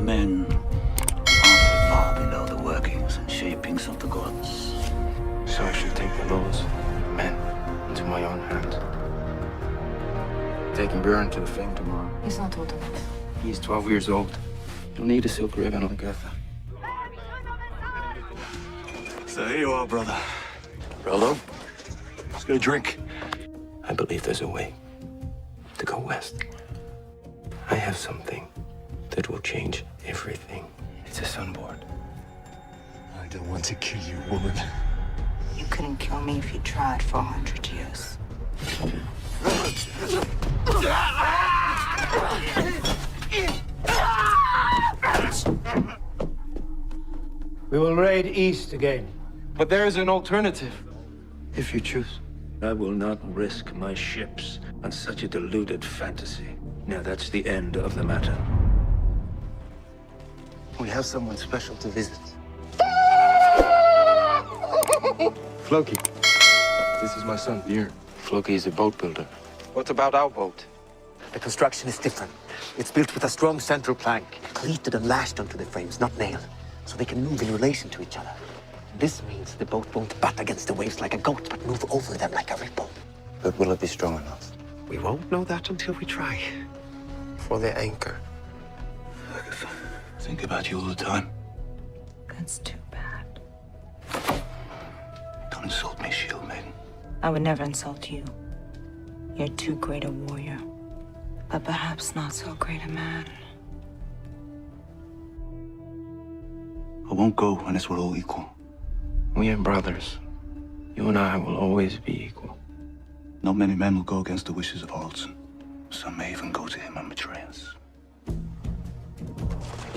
men are far below the workings and shapings of the gods. So I should take the laws of men into my own hands. Taking Bjorn to the Fame tomorrow. He's not old enough. He's 12 years old. He'll need a silk ribbon like Eartha. So here you are, brother. Rollo, Let's get a drink. I believe there's a way to go west. I have something that will change everything. It's a sunboard. I don't want to kill you, woman. You couldn't kill me if you tried for 100 years. We will raid east again. But there is an alternative, if you choose. I will not risk my ships on such a deluded fantasy. Now that's the end of the matter. We have someone special to visit. Floki. This is my son, Bjorn. Floki is a boat builder. What about our boat? The construction is different. It's built with a strong central plank, cleated and lashed onto the frames, not nailed, so they can move in relation to each other. This means the boat won't butt against the waves like a goat, but move over them like a ripple. But will it be strong enough? We won't know that until we try. For the anchor. Agatha, think about you all the time. That's too bad. Don't insult me, Shield Maiden. I would never insult you. You're too great a warrior, but perhaps not so great a man. I won't go unless we're all equal. We are brothers. You and I will always be equal. Not many men will go against the wishes of Haraldson. Some may even go to him and betray us.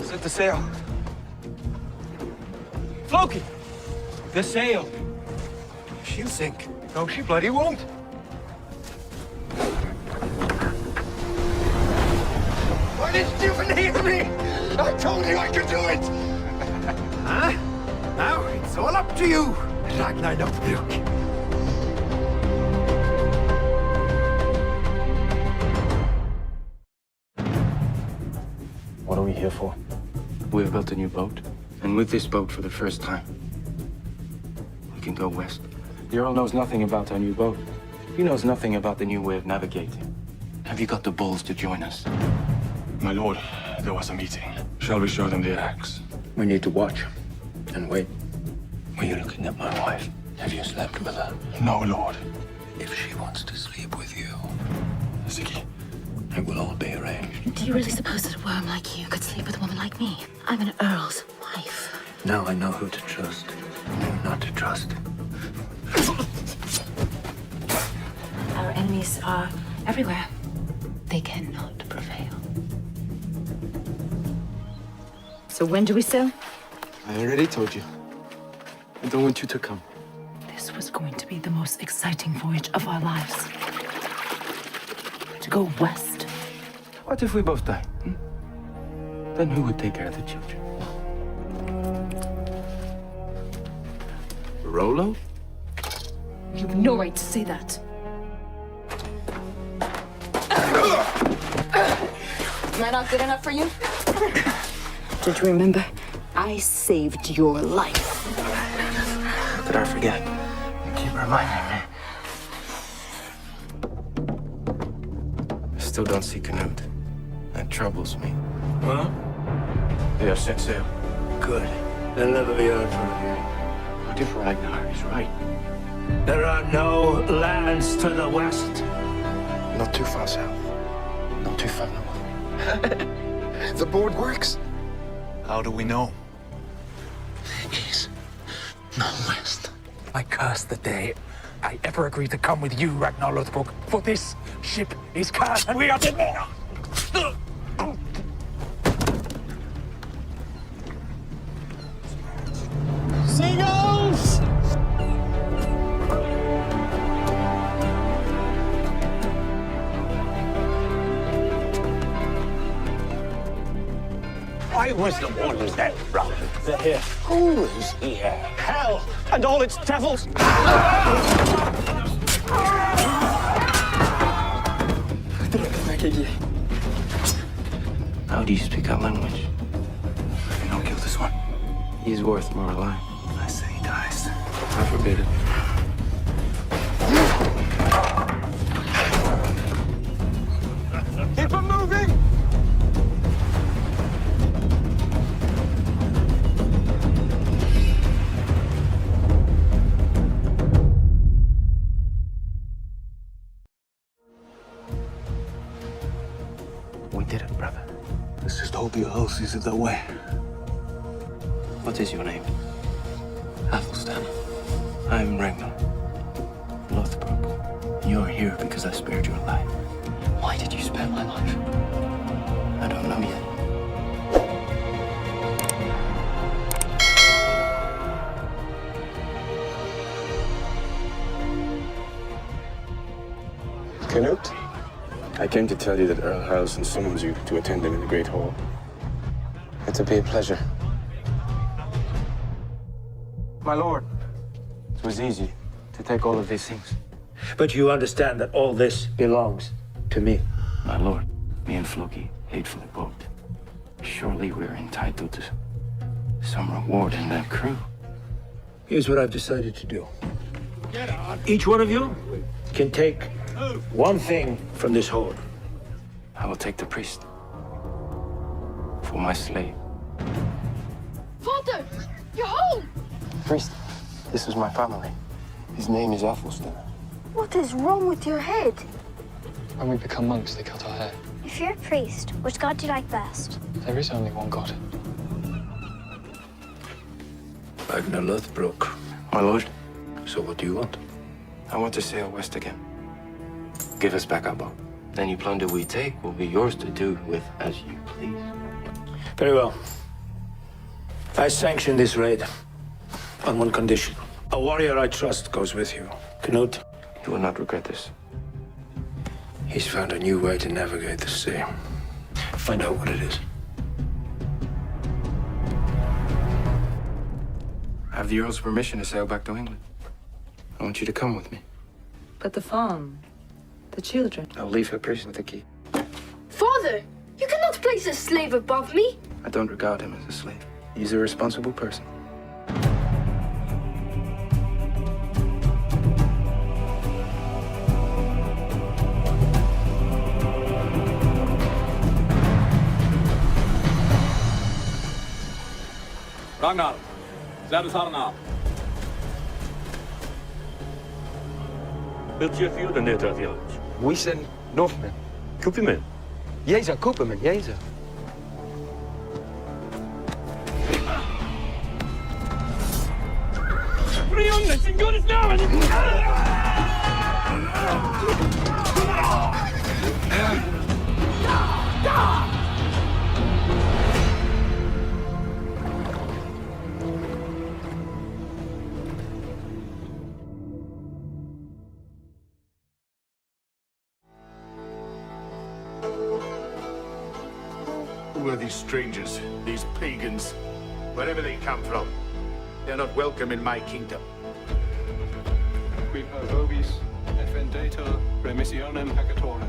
Set the sail. Floki! The sail! She'll sink. No, she bloody won't. Why didn't you even hear me? I told you I could do it! Huh? Now it's all up to you, Ragnar Lothbrok. What are we here for? We've built a new boat. And with this boat, for the first time, we can go west. The Earl knows nothing about our new boat. He knows nothing about the new way of navigating. Have you got the balls to join us? My lord, there was a meeting. Shall we show them the axe? We need to watch and wait. Were you looking at my wife? Have you slept with her? No, lord. If she wants to sleep with you, Ziggy, it will all be arranged. Do you really suppose that a worm like you could sleep with a woman like me? I'm an earl's wife. Now I know who to trust and who not to trust. Our enemies are everywhere. They cannot prevail. So when do we sail? I already told you. I don't want you to come. This was going to be the most exciting voyage of our lives. To go west. What if we both die? Then who would take care of the children? Rollo? You have no right to say that. Am I not good enough for you? Did you remember? I saved your life. How could I forget? You keep reminding me. I still don't see Canute. That troubles me. Well, They are set sail. good. They'll never be heard from again. What if Ragnar is right? There are no lands to the west. Not too far south. Not too far north. the board works. How do we know? East, not west. I curse the day I ever agreed to come with you, Ragnar Lothbrok, for this ship is cursed and we are dead. Seagulls! I was the one that brought the here. Who is here? Hell and all its devils. How do you speak our language? He's worth more alive. I say he dies. I forbid it. Keep him moving! We did it, brother. Let's just hope your house sees it that way. What is your name? Athelstan. I'm Ragnar Lothbrok. You're here because I spared your life. Why did you spare my life? I don't know yet. Canute? I came to tell you that Earl Harrelson summons you to attend him in the Great Hall. It'll be a pleasure. My lord, it was easy to take all of these things. But you understand that all this belongs to me. My lord, me and Floki hatefully both. Surely we're entitled to some reward in that crew. Here's what I've decided to do. Each one of you can take one thing from this hold. I will take the priest for my slave. Father, you're home! Priest, this is my family. His name is Athelstan. What is wrong with your head? When we become monks, they cut our hair. If you're a priest, which god do you like best? There is only one god. Ragnar Lothbrok. My lord, So what do you want? I want to sail west again. Give us back our boat. Any plunder we take will be yours to do with as you please. Very well. I sanction this raid on one condition. A warrior I trust goes with you. Canute, You will not regret this. he's found a new way to navigate the sea. Find out what it is. I have the Earl's permission to sail back to England. I want you to come with me. But the farm, the children. I'll leave her priest with the key. Father, you cannot place a slave above me. I don't regard him as a slave. He's a responsible person. Ragnar, Slädesarna. Wilt je vuren ner till village? We send Northmen. Kupimen. Jeza, Cooperman, Jeza. Frionne, sin Guds namn! Who are these strangers, these pagans? Wherever they come from, they're not welcome in my kingdom. Qui per vobis et vendetur remissionem peccatorem.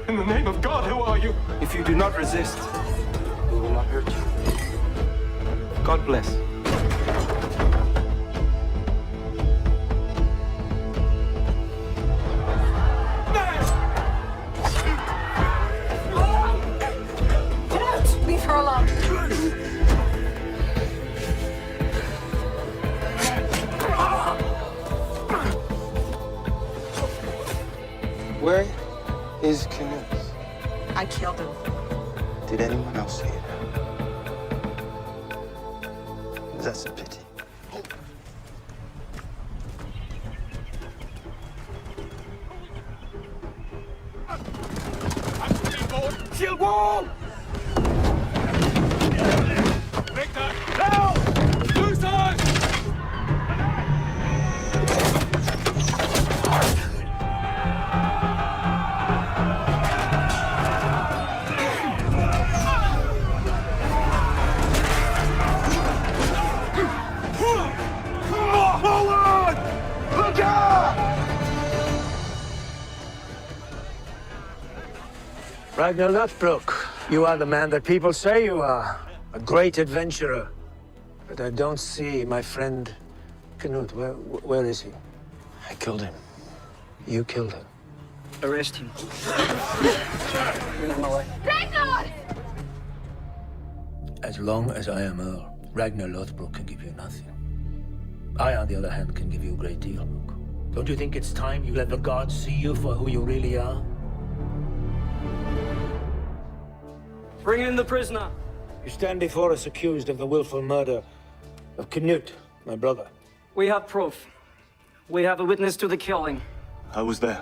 In the name of God, who are you? If you do not resist, we will not hurt you. God bless. Leave her alone. Where is Canute? I killed him. Did anyone else see it? That's a pity. Shield wall! Victor! Now! Loose us! Forward! Look out! Ragnar Lothbrok, you are the man that people say you are. A great adventurer. But I don't see my friend Knut. Where is he? I killed him. You killed him. Arrest him. Bring him away. Ragnar! As long as I am Earl, Ragnar Lothbrok can give you nothing. I, on the other hand, can give you a great deal, Luke. Don't you think it's time you let the gods see you for who you really are? Bring in the prisoner. You stand before us accused of the willful murder of Knut, my brother. We have proof. We have a witness to the killing. I was there.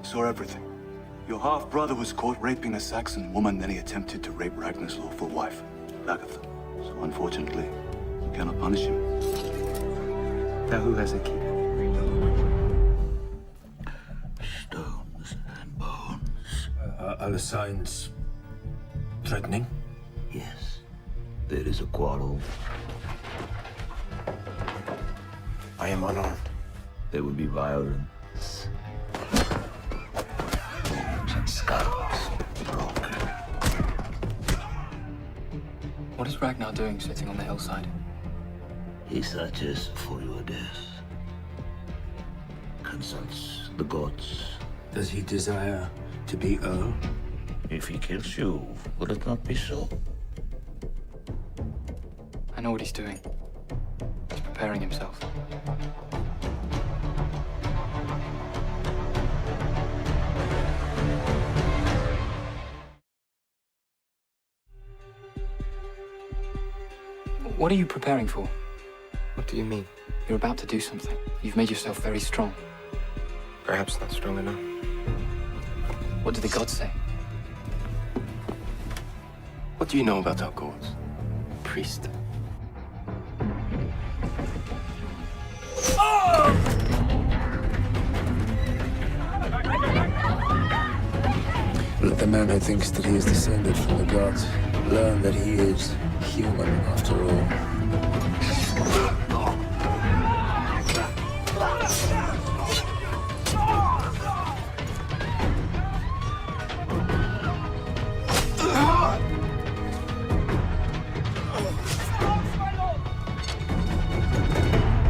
Saw everything. Your half-brother was caught raping a Saxon woman, then he attempted to rape Ragnar's lawful wife, Lagertha. So unfortunately, you cannot punish him. Now who has the key? Stones and bones. Are the signs threatening? Yes. There is a quarrel. I am unarmed. There will be violence. Bones and skulls broken. What is Ragnar doing sitting on the hillside? He searches for your death. Consults the gods. Does he desire to be Earl? If he kills you, will it not be so? I know what he's doing. He's preparing himself. What are you preparing for? What do you mean? You're about to do something. You've made yourself very strong. Perhaps not strong enough. What do the gods say? What do you know about our gods? Priest. Let the man who thinks that he is descended from the gods learn that he is human after all.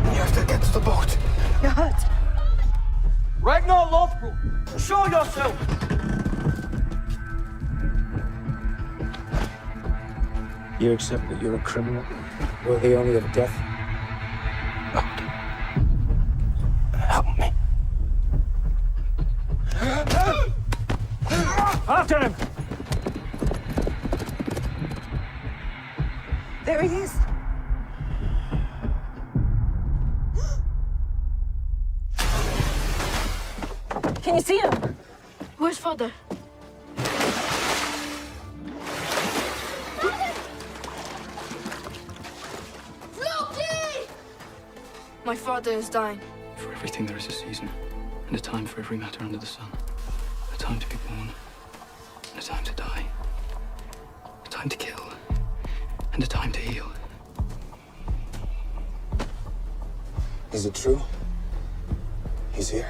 You have to get to the boat. You're hurt. Ragnar Lothbrok, show yourself! You accept that you're a criminal, worthy only of death? Help me. After him! There he is. Can you see him? Where's father? My father is dying. For everything there is a season, and a time for every matter under the sun. A time to be born, and a time to die. A time to kill, and a time to heal. Is it true? He's here.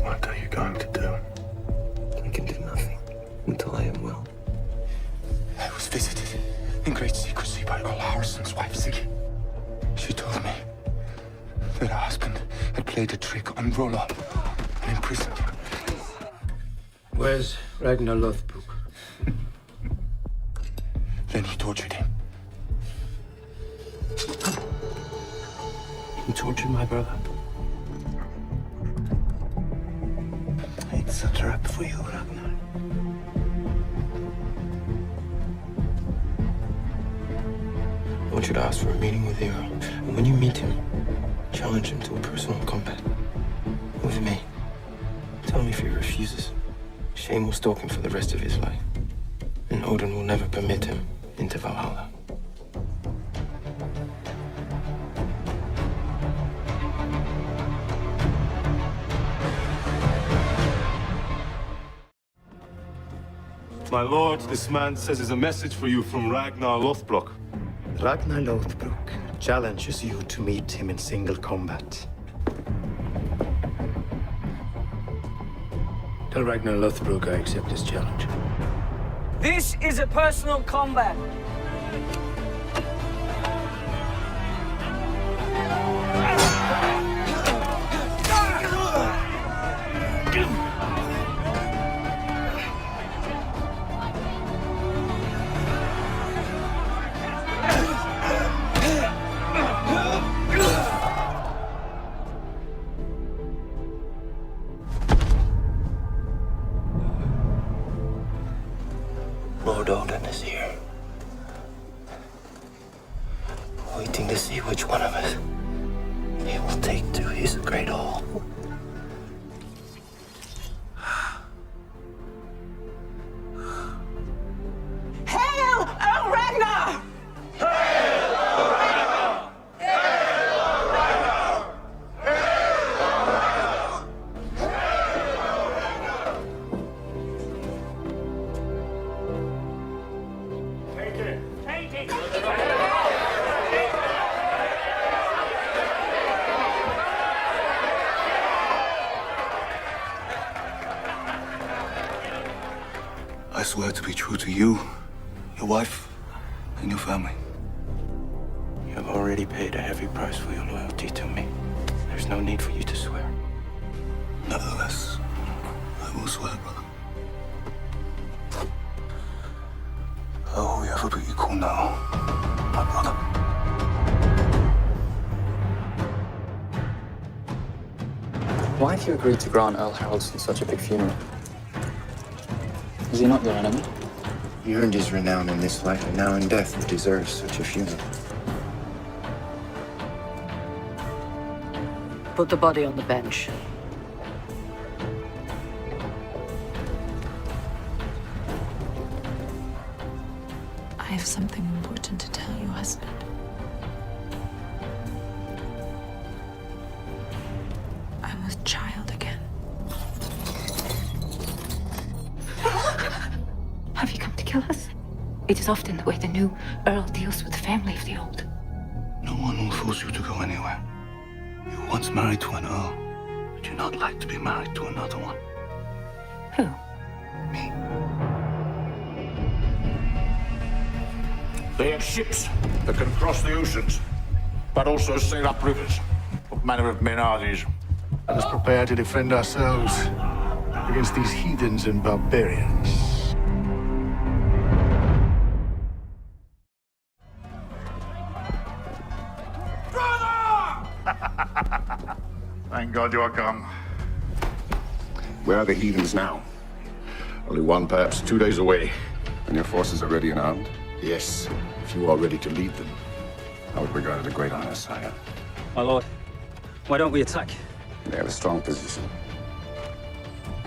What are you going to do? I can do nothing until I am well. I was visited in great secrecy by Earl Harrison's wife, Siggy. She told me that her husband had played a trick on Rollo and imprisoned him. Where's Ragnar Lothbrok? Then he tortured him. You tortured my brother. It's a trap for you, Ragnar. I want you to ask for a meeting with the Earl. And when you meet him, challenge him to a personal combat. With me. Tell me if he refuses. Shame will stalk him for the rest of his life. And Odin will never permit him into Valhalla. My lord, this man says there's a message for you from Ragnar Lothbrok. Ragnar Lothbrok challenges you to meet him in single combat. Tell Ragnar Lothbrok I accept his challenge. This is a personal combat. Lord Odin is here. Waiting to see which one of us he will take to his great hall. Hail, Earl Ragnar! I swear to be true to you, your wife, and your family. You have already paid a heavy price for your loyalty to me. There's no need for you to swear. Nevertheless, I will swear, brother. Oh, we ever be equal now, my brother. Why have you agreed to grant Earl Haraldson such a big funeral? Is he not your enemy? He earned his renown in this life, and now in death he deserves such a funeral. Put the body on the bench. I have something important to tell you, husband. I'm with child again. Have you come to kill us? It is often the way the new Earl deals with the family of the old. No one will force you to go anywhere. You were once married to an earl. Would you not like to be married to another one? Who? Me. They have ships that can cross the oceans, but also sail up rivers. What manner of men are these? Let us prepare to defend ourselves against these heathens and barbarians. Thank God you are come. Where are the heathens now? Only one, perhaps 2 days away. And your forces are ready and armed? Yes, if you are ready to lead them. I would regard it a great honor, sire. My lord, why don't we attack? They have a strong position.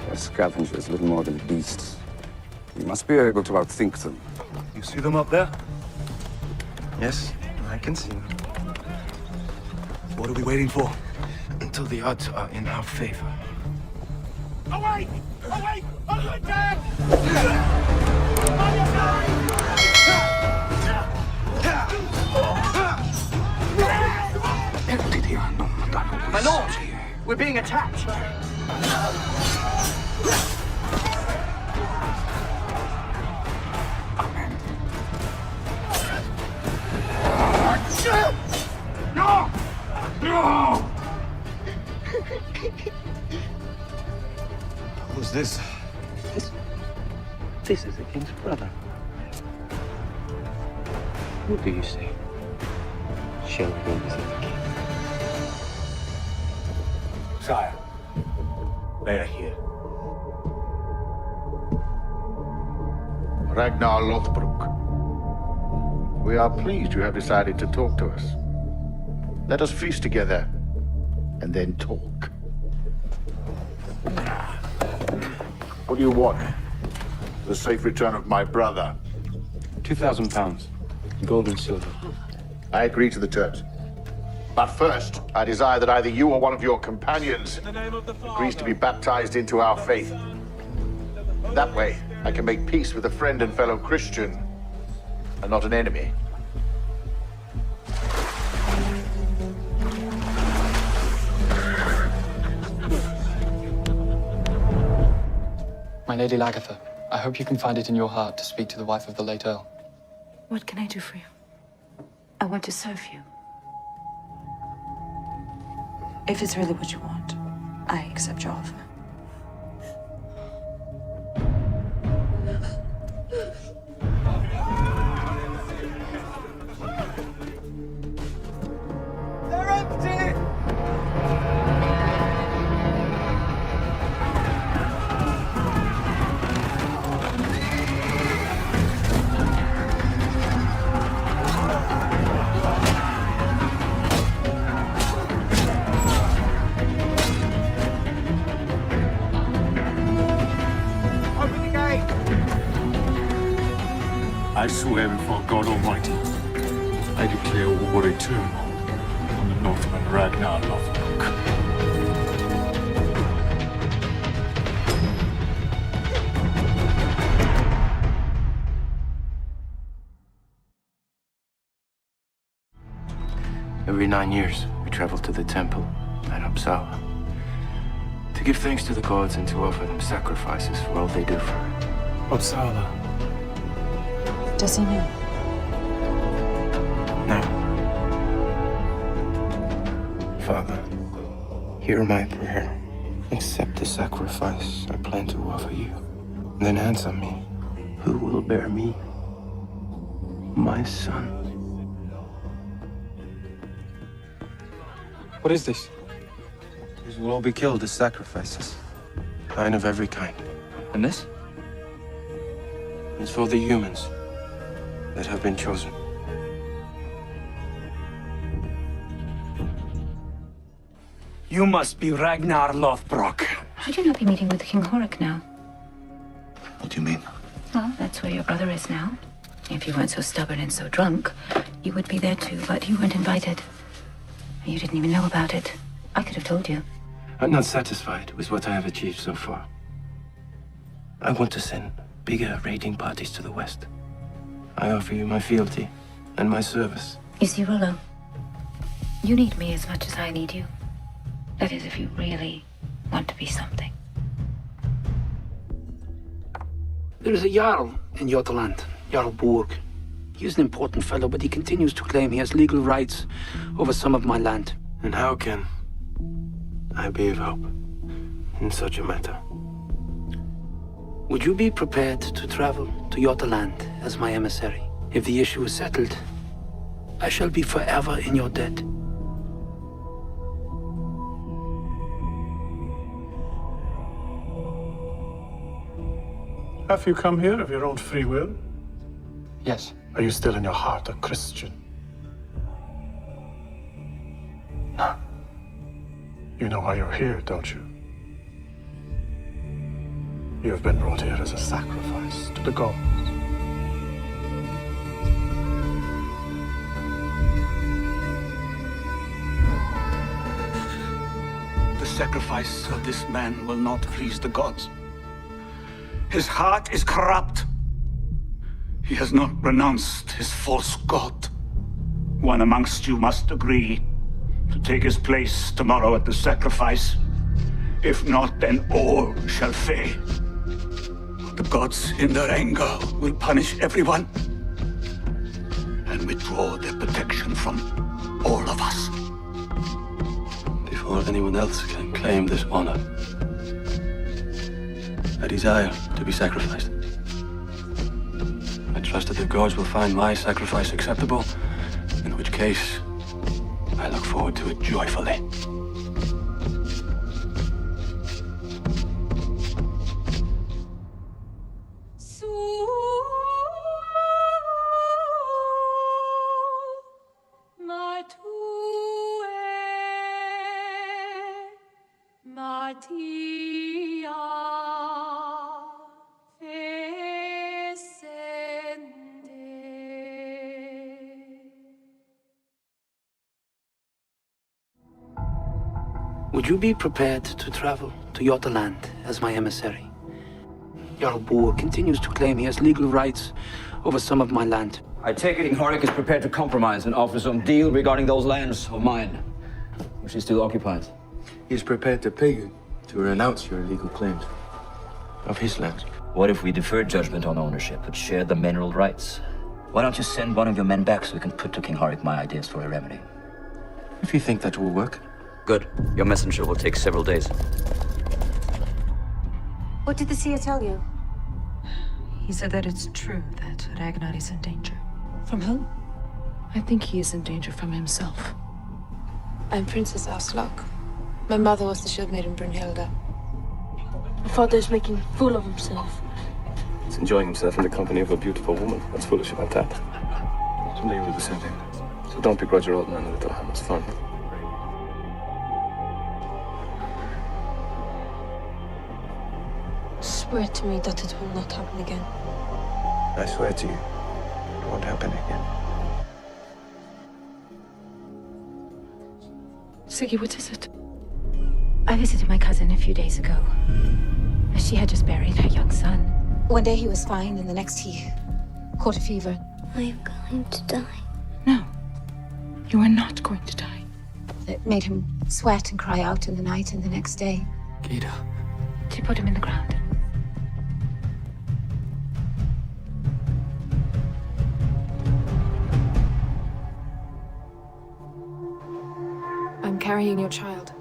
They're scavengers, little more than beasts. We must be able to outthink them. You see them up there? Yes, I can see him. What are we waiting for? Until the odds are in our favor. Away! Away! On your attack! On your My lord, we're being attacked. No! No! Who's this? This is the king's brother. Who do you say? Shall we go visit the king? Sire, they are here. Ragnar Lothbrok. We are pleased you have decided to talk to us. Let us feast together and then talk. What do you want? The safe return of my brother. 2,000 pounds, gold and silver. I agree to the terms. But first, I desire that either you or one of your companions agrees to be baptized into our faith. That way, I can make peace with a friend and fellow Christian, and not an enemy. Lady Lagatha, I hope you can find it in your heart to speak to the wife of the late Earl. What can I do for you? I want to serve you. If it's really what you want, I accept your offer. They're empty! Open the gate! I swear before God Almighty, I declare war eternal on the Northman Ragnar Lothbrok. Every 9 years, we travel to the temple at Uppsala to give thanks to the gods and to offer them sacrifices for all they do for us. Uppsala. Does he know? Now, Father, hear my prayer. Accept the sacrifice I plan to offer you. Then answer me. Who will bear me? My son. What is this? These will all be killed as sacrifices. 9 of every kind. And this? It's for the humans that have been chosen. You must be Ragnar Lothbrok. Should you not be meeting with King Horik now? What do you mean? Well, that's where your brother is now. If you weren't so stubborn and so drunk, you would be there too, but you weren't invited. You didn't even know about it. I could have told you. I'm not satisfied with what I have achieved so far. I want to send bigger raiding parties to the west. I offer you my fealty and my service. You see, Rollo, you need me as much as I need you. That is, if you really want to be something. There is a Jarl in Jotunland, Jarl Borg. He is an important fellow, but he continues to claim he has legal rights over some of my land. And how can I be of help in such a matter? Would you be prepared to travel to Jotunland as my emissary? If the issue is settled, I shall be forever in your debt. Have you come here of your own free will? Yes. Are you still in your heart a Christian? No. You know why you're here, don't you? You have been brought here as a sacrifice to the gods. The sacrifice of this man will not please the gods. His heart is corrupt. He has not renounced his false god. One amongst you must agree to take his place tomorrow at the sacrifice. If not, then all shall fail. The gods, in their anger, will punish everyone and withdraw their protection from all of us. Before anyone else can claim this honor, I desire to be sacrificed. I trust that the gods will find my sacrifice acceptable, in which case I look forward to it joyfully. Would you be prepared to travel to Jotunland as my emissary? Jarl Borg continues to claim he has legal rights over some of my land. I take it King Horik is prepared to compromise and offer some deal regarding those lands of mine, which he still occupies. He is prepared to pay you to renounce your legal claims. of his land. What if we deferred judgment on ownership but shared the mineral rights? Why don't you send one of your men back so we can put to King Harik my ideas for a remedy? If you think that will work. Good. Your messenger will take several days. What did the seer tell you? He said that it's true that Ragnar is in danger. From who? I think he is in danger from himself. I'm Princess Aslak. My mother was the shield maiden Brunhilde. My father is making a fool of himself. He's enjoying himself in the company of a beautiful woman. What's foolish about that? Someday you will do the same thing. So don't begrudge your old man a little. It's fun. Swear to me that it will not happen again. I swear to you, it won't happen again. Siggy, what is it? I visited my cousin a few days ago. She had just buried her young son. One day he was fine, and the next he caught a fever. I'm going to die. No, you are not going to die. It made him sweat and cry out in the night, and the next day... Gita. She put him in the ground. I'm carrying your child.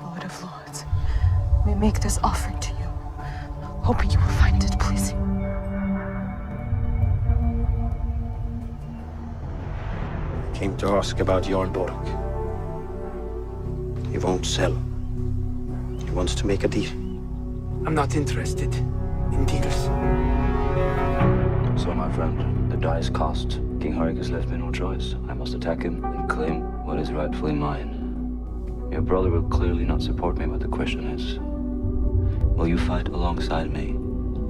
Lord of Lords, we make this offering to you, hoping you will find it pleasing. Came to ask about Jarnborg. He won't sell. He wants to make a deal. I'm not interested in deals. So, my friend, the die is cast. King Harik has left me no choice. I must attack him and claim what is rightfully mine. Your brother will clearly not support me, but the question is, will you fight alongside me?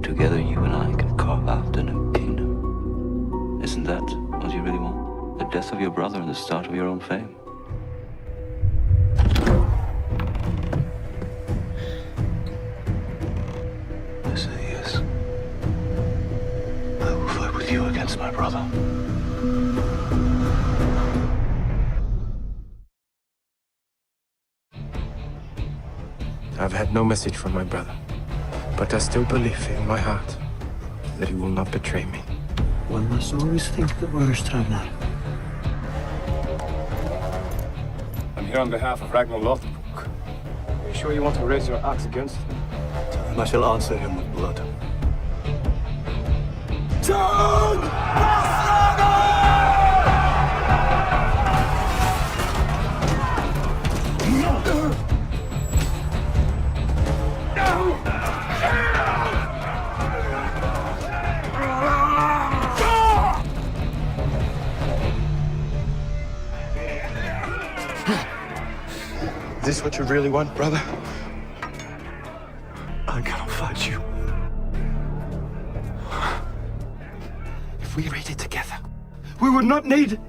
Together you and I can carve out a new kingdom. Isn't that what you really want? The death of your brother and the start of your own fame? I say yes. I will fight with you against my brother. I've had no message from my brother, but I still believe in my heart that he will not betray me. One must always think the worst, Ragnar. I'm here on behalf of Ragnar Lothbrok. Are you sure you want to raise your axe against him? And I shall answer him with blood. Is this what you really want, brother? I cannot fight you. If we raided together, we would not need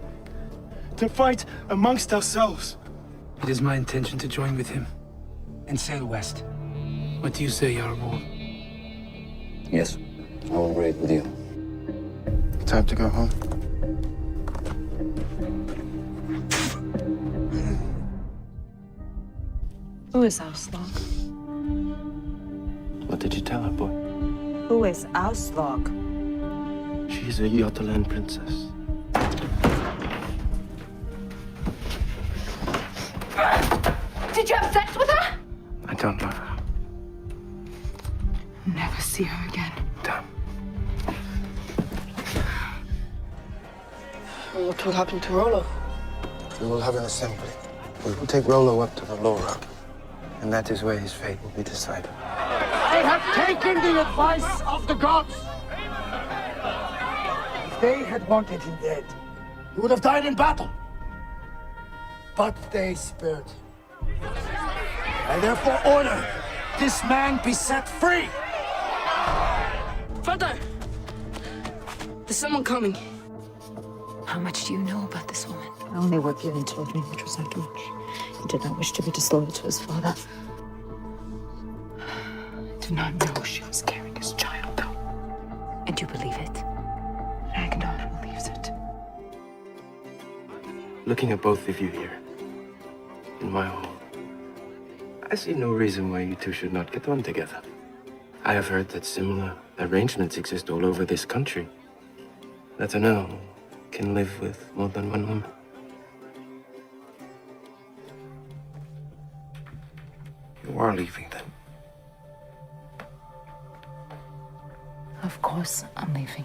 to fight amongst ourselves. It is my intention to join with him and sail west. What do you say, Jarl? Yes, I will raid with you. Time to go home. Who is Aslak? What did you tell her, boy? Who is Aslak? She's a Jotunland princess. Did you have sex with her? I don't love her. Never see her again. Damn. What will happen to Rollo? We will have an assembly. We will take Rollo up to the Low Rock, and that is where his fate will be decided. I have taken the advice of the gods. If they had wanted him dead, he would have died in battle. But they spared him. I therefore order this man be set free. Father! There's someone coming. How much do you know about this woman? Only what Gillian told me, which was not much. He did not wish to be disloyal to his father. I did not know she was carrying his child, though. And you believe it? Ragnar believes it. Looking at both of you here, in my home, I see no reason why you two should not get on together. I have heard that similar arrangements exist all over this country. That an earl can live with more than one woman. You are leaving then. Of course, I'm leaving.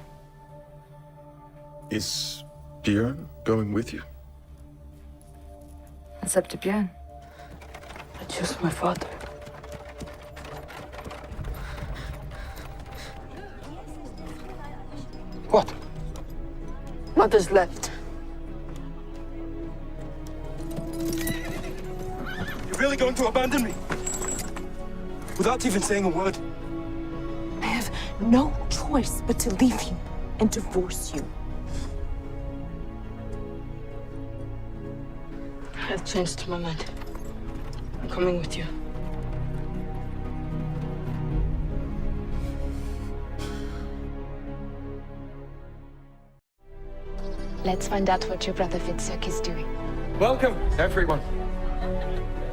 Is Björn going with you? It's up to Björn. I choose my father. What? Mother's left. You're really going to abandon me? Without even saying a word? I have no choice but to leave you and divorce you. I've changed my mind. I'm coming with you. Let's find out what your brother Fitzurk is doing. Welcome, everyone.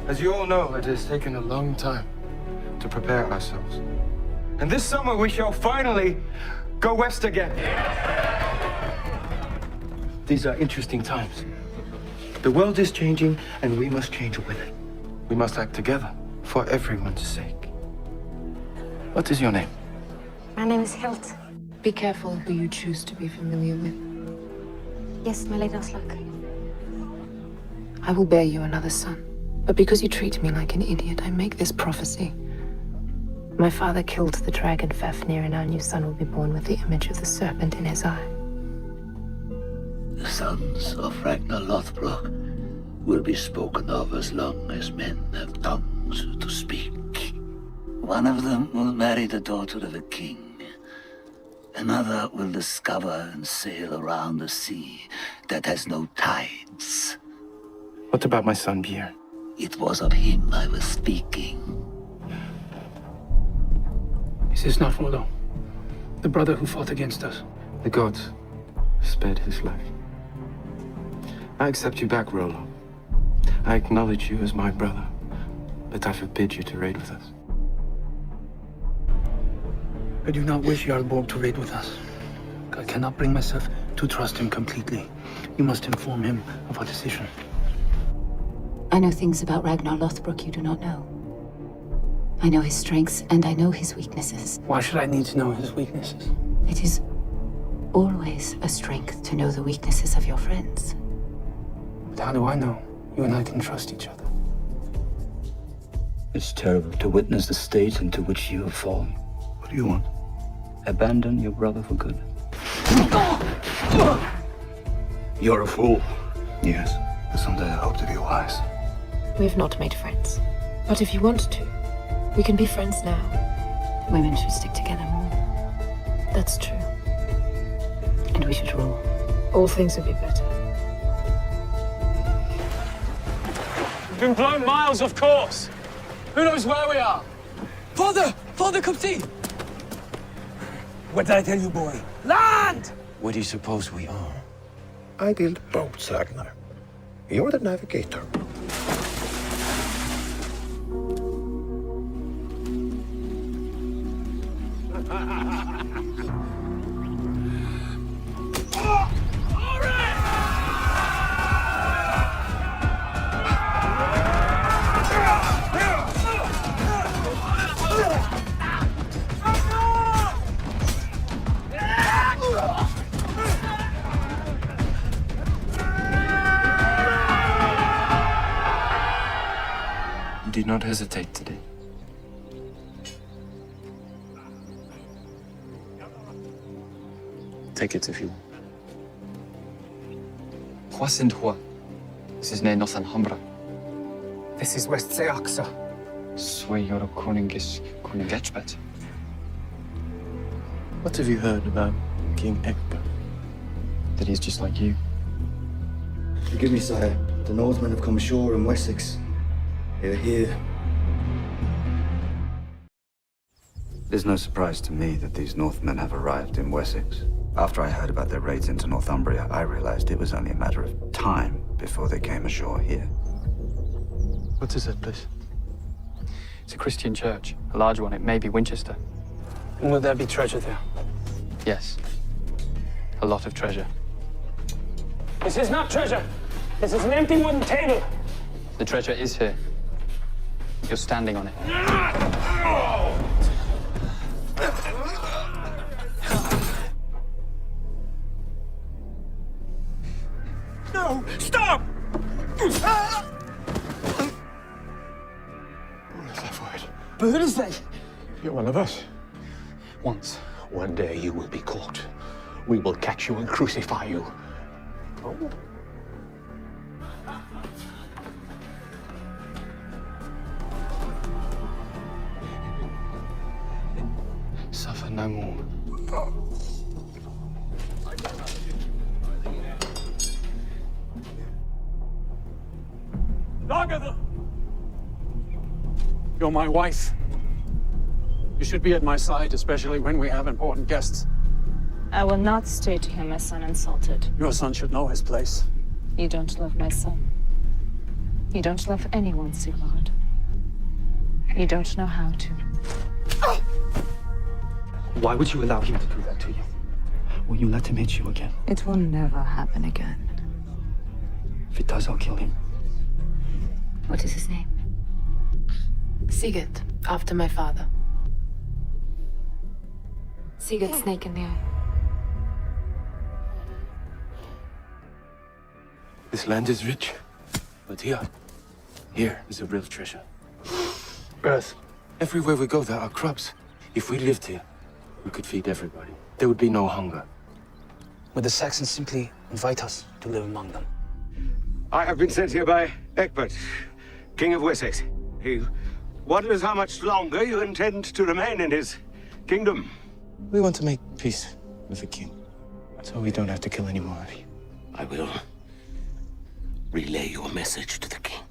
As you all know, it has taken a long time to prepare ourselves. And this summer we shall finally go west again. These are interesting times. The world is changing, and we must change with it. We must act together for everyone's sake. What is your name? My name is Hilt. Be careful who you choose to be familiar with. Yes, my Lady Aslak. I will bear you another son. But because you treat me like an idiot, I make this prophecy. My father killed the dragon Fafnir, and our new son will be born with the image of the serpent in his eye. The sons of Ragnar Lothbrok will be spoken of as long as men have tongues to speak. One of them will marry the daughter of a king. Another will discover and sail around a sea that has no tides. What about my son, Björn? It was of him I was speaking. Is this not Rollo? The brother who fought against us? The gods spared his life. I accept you back, Rollo. I acknowledge you as my brother, but I forbid you to raid with us. I do not wish Jarl Borg to raid with us. I cannot bring myself to trust him completely. You must inform him of our decision. I know things about Ragnar Lothbrok you do not know. I know his strengths and I know his weaknesses. Why should I need to know his weaknesses? It is always a strength to know the weaknesses of your friends. But how do I know you and I can trust each other? It's terrible to witness the state into which you have fallen. What do you want? Abandon your brother for good. You're a fool. Yes, but someday I hope to be wise. We have not made friends. But if you want to, we can be friends now. Women should stick together more. That's true. And we should rule. All things would be better. We've been blown miles off course. Who knows where we are? Father! Father, come see! What did I tell you, boy? Land! Where do you suppose we are? I build boats, Ragnar. You're the navigator. Do not hesitate today. Take it if you want. Roi and Roi. This is near Northumbria. This is West Seaxa. Sway your Koningis Koningachbet. What have you heard about King Egbert? That he's just like you. Forgive me, sire. The Northmen have come ashore in Wessex. They're here. It is no surprise to me that these Northmen have arrived in Wessex. After I heard about their raids into Northumbria, I realized it was only a matter of time before they came ashore here. What is that place? It's a Christian church, a large one. It may be Winchester. And will there be treasure there? Yes. A lot of treasure. This is not treasure. This is an empty wooden table. The treasure is here. You're standing on it. No! Stop! Who is that? You're one of us. Once, one day you will be caught. We will catch you and crucify you. Suffer no more. Agatha! You're my wife. You should be at my side, especially when we have important guests. I will not stay to hear my son insulted. Your son should know his place. You don't love my son. You don't love anyone, Sigvard. You don't know how to. Why would you allow him to do that to you? Will you let him hit you again? It will never happen again. If it does, I'll kill him. What is his name? Sigurd, after my father. Sigurd, snake in the eye. This land is rich, but here is a real treasure. Earth. Everywhere we go, there are crops. If we lived here, we could feed everybody. There would be no hunger. Would the Saxons simply invite us to live among them? I have been sent here by Egbert, King of Wessex. He wonders how much longer you intend to remain in his kingdom. We want to make peace with the king, so we don't have to kill any more of you. I will relay your message to the king.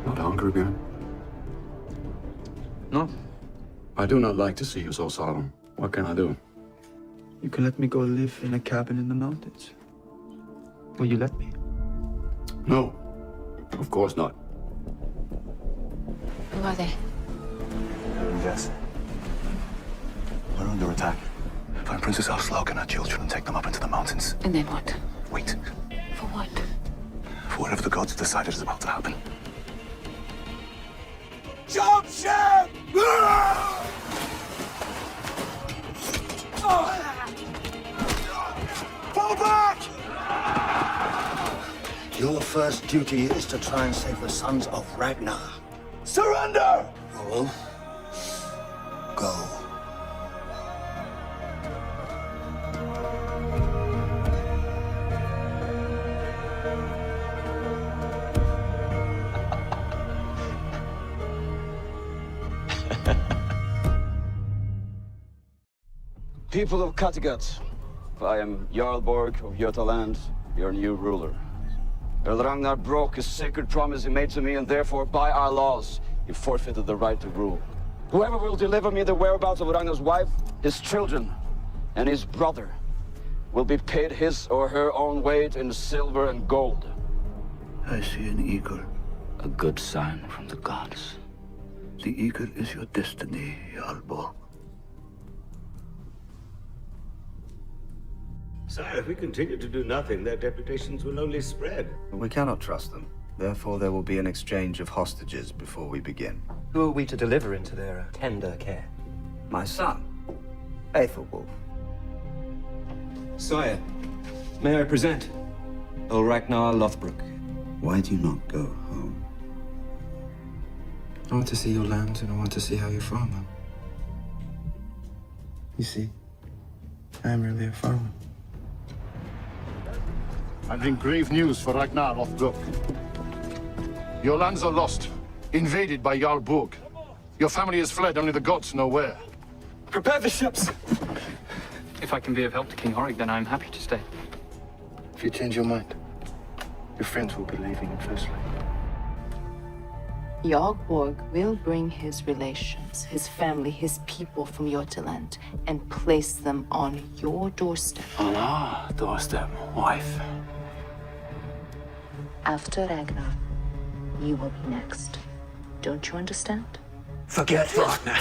Not hungry again? No. I do not like to see you so solemn. What can I do? You can let me go live in a cabin in the mountains. Will you let me? No, of course not. Who are they? Yes. We're under attack. Find Princess Aslog and her children and take them up into the mountains. And then what? Wait. For what? For whatever the gods decided is about to happen. Jump ship! Fall back! Your first duty is to try and save the sons of Ragnar. Surrender! Well, go. People of Kattegat, I am Jarl Borg of Götaland, your new ruler. Earl Ragnar broke his sacred promise he made to me, and therefore, by our laws, he forfeited the right to rule. Whoever will deliver me the whereabouts of Ragnar's wife, his children, and his brother, will be paid his or her own weight in silver and gold. I see an eagle. A good sign from the gods. The eagle is your destiny, Jarl Borg. Sire, if we continue to do nothing, their deputations will only spread. We cannot trust them. Therefore, there will be an exchange of hostages before we begin. Who are we to deliver into their tender care? My son, Aethelwulf. Sire, may I present Earl Ragnar Lothbrok? Why do you not go home? I want to see your lands, and I want to see how you farm them. You see, I am really a farmer. I bring grave news for Ragnar Lothbrok. Your lands are lost, invaded by Jarl Borg. Your family has fled, only the gods know where. Prepare the ships! If I can be of help to King Horik, then I'm happy to stay. If you change your mind, your friends will be leaving in first line. Jarl Borg will bring his relations, his family, his people from Jotunland and place them on your doorstep. On our doorstep, wife. After Ragnar, you will be next. Don't you understand? Forget Ragnar.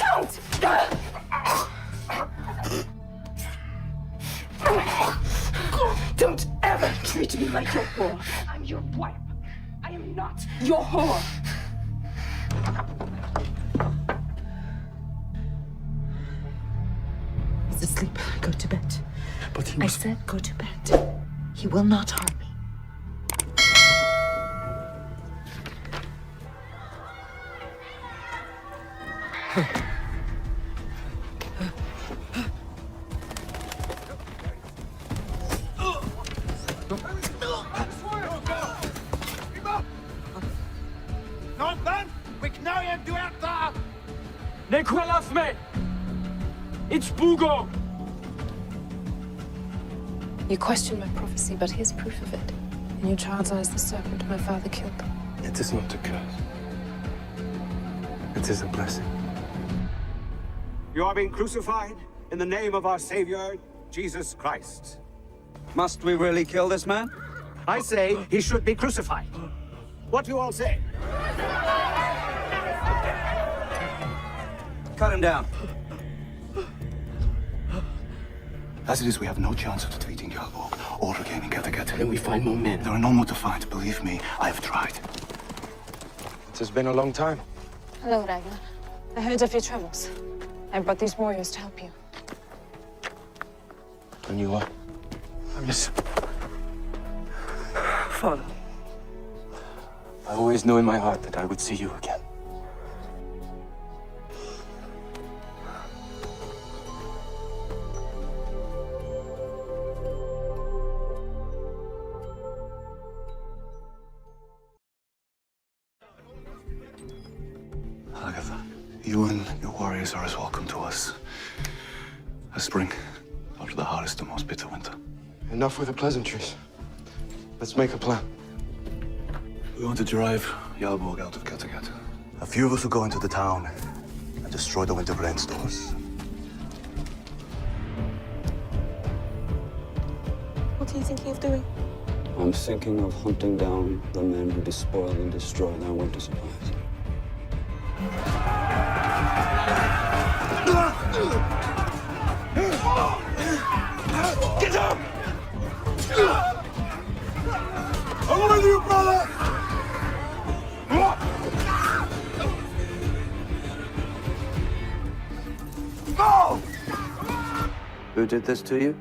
Don't ever treat me like your whore. I'm your wife. I am not your whore. He's asleep. Go to bed. But he I was... said go to bed. He will not harm me. It's Bugo! You question my prophecy, but here's proof of it. In your child's eyes, the serpent my father killed. It is not a curse. It is a blessing. You are being crucified in the name of our Savior, Jesus Christ. Must we really kill this man? I say he should be crucified. What do you all say? Cut him down. As it is, we have no chance of defeating Jarl Borg or regaining Kattegat. Then we find more men. There are no more to fight. Believe me, I have tried. It has been a long time. Hello, Ragnar. I heard of your troubles. I brought these warriors to help you. And you are? I miss... Father. I always knew in my heart that I would see you again. Agatha, you and your warriors are as welcome to us as spring after the hardest and most bitter winter. Enough with the pleasantries. Let's make a plan. We want to drive Jarl Borg out of Kattegat. A few of us will go into the town and destroy the winter grain stores. What are you thinking of doing? I'm thinking of hunting down the men who despoil and destroy their winter supplies. Get up! I'm with you, brother! Go! Who did this to you?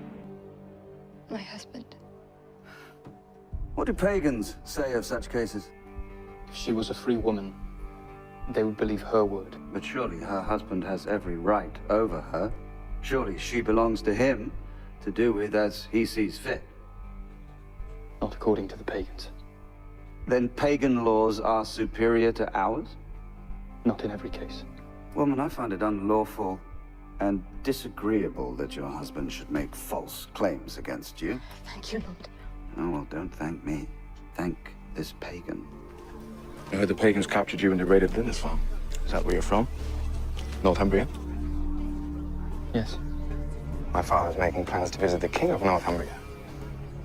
My husband. What do pagans say of such cases? If she was a free woman, they would believe her word. But surely her husband has every right over her. Surely she belongs to him to do with as he sees fit. Not according to the pagans. Then pagan laws are superior to ours? Not in every case. Woman, I find it unlawful and disagreeable that your husband should make false claims against you. Thank you, Lord. Oh, well, don't thank me. Thank this pagan. I heard the pagans captured you and raided Lindisfarne. Is that where you're from? Northumbria? Yes. My father's making plans to visit the king of Northumbria.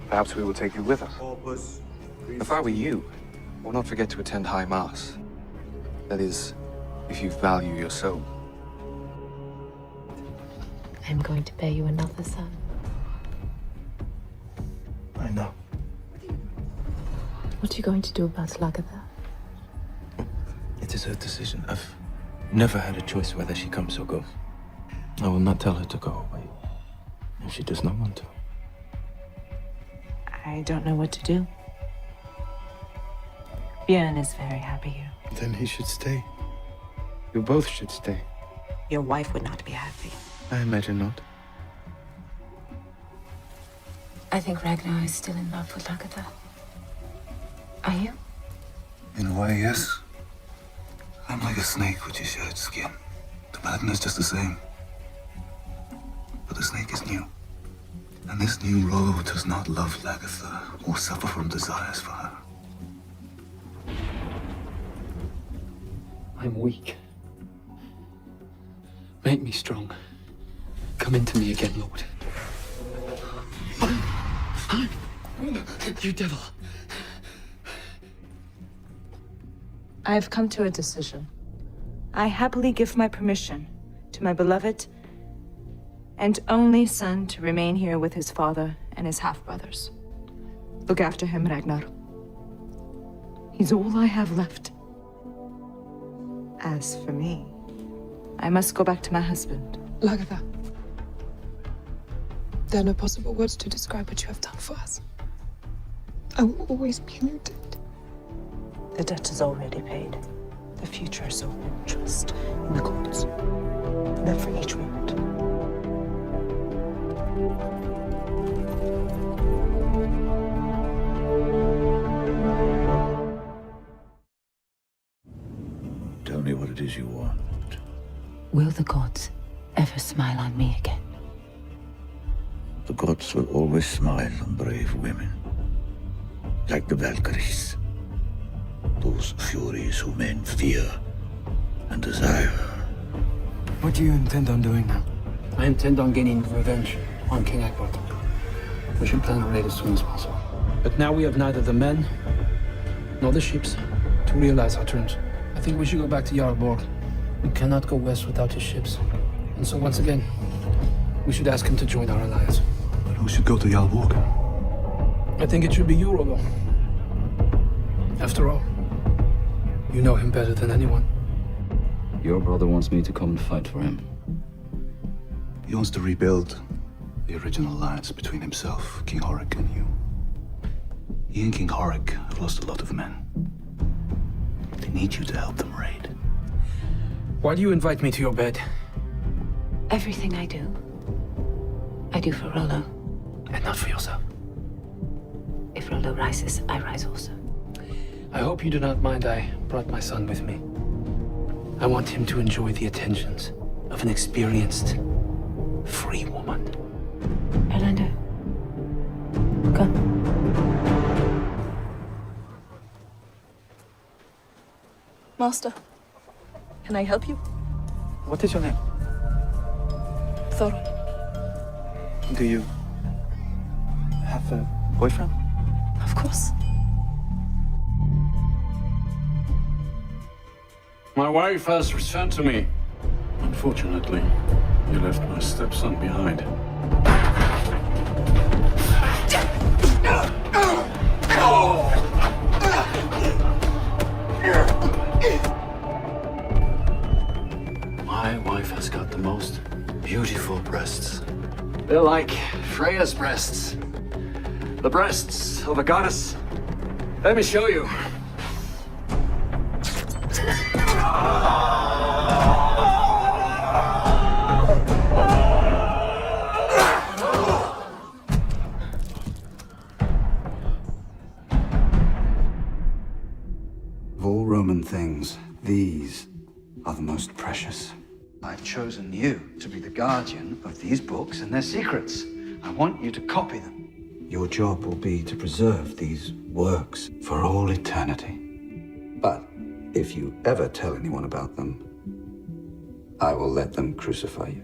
Perhaps we will take you with us. If I were you, I would not forget to attend High Mass. That is, if you value your soul. I'm going to bear you another son. I know. What are you going to do about Lagatha? It is her decision. I've never had a choice whether she comes or goes. I will not tell her to go away if she does not want to. I don't know what to do. Björn is very happy here. Then he should stay. You both should stay. Your wife would not be happy. I imagine not. I think Ragnar is still in love with Lagatha. Are you? In a way, yes. I'm like a snake with your shed skin. The pattern is just the same. But the snake is new. And this new rogue does not love Lagatha or suffer from desires for her. I'm weak. Make me strong. Come into me again, Lord. You devil. I've come to a decision. I happily give my permission to my beloved and only son to remain here with his father and his half-brothers. Look after him, Ragnar. He's all I have left. As for me, I must go back to my husband. Lagertha. There are no possible words to describe what you have done for us. I will always be in your debt. The debt is already paid. The future is only trust in the gods. Live for each moment. Tell me what it is you want. Will the gods ever smile on me again? The gods will always smile on brave women. Like the Valkyries. Those furies who men fear and desire. What do you intend on doing now? I intend on gaining revenge on King Egbert. We should plan a raid as soon as possible. But now we have neither the men nor the ships to realize our terms. I think we should go back to Jarl Borg. We cannot go west without his ships. And so once again, we should ask him to join our alliance. But who should go to Jarl Borg? I think it should be you, Rollo. After all, you know him better than anyone. Your brother wants me to come and fight for him. He wants to rebuild the original alliance between himself, King Horik, and you. He and King Horik have lost a lot of men. They need you to help them raid. Why do you invite me to your bed? Everything I do for Rollo. And not for yourself. If Rollo rises, I rise also. I hope you do not mind I brought my son with me. I want him to enjoy the attentions of an experienced, free woman. Erlander, come. Master, can I help you? What is your name? Thorun. Do you have a boyfriend? Of course. My wife has returned to me. Unfortunately, you left my stepson behind. My wife has got the most beautiful breasts. They're like Freya's breasts. The breasts of a goddess. Let me show you. Of all Roman things, these are the most precious. I've chosen you to be the guardian of these books and their secrets. I want you to copy them. Your job will be to preserve these works for all eternity. But if you ever tell anyone about them, I will let them crucify you.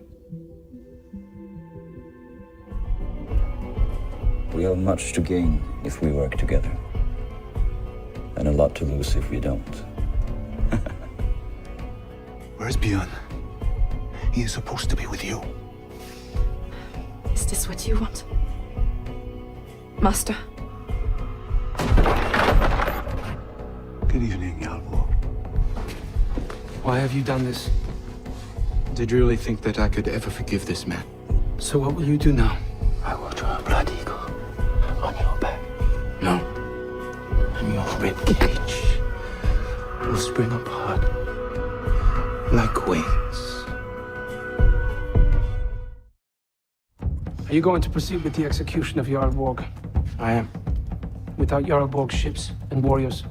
We have much to gain if we work together. And a lot to lose if we don't. Where's Björn? He is supposed to be with you. Is this what you want? Master? Good evening, Jarl Borg. Why have you done this? Did you really think that I could ever forgive this man? So what will you do now? I will draw a blood eagle on your back. No. And your ribcage will spring apart like wings. Are you going to proceed with the execution of Jarl Borg? I am. Without Jarl Borg's ships and warriors,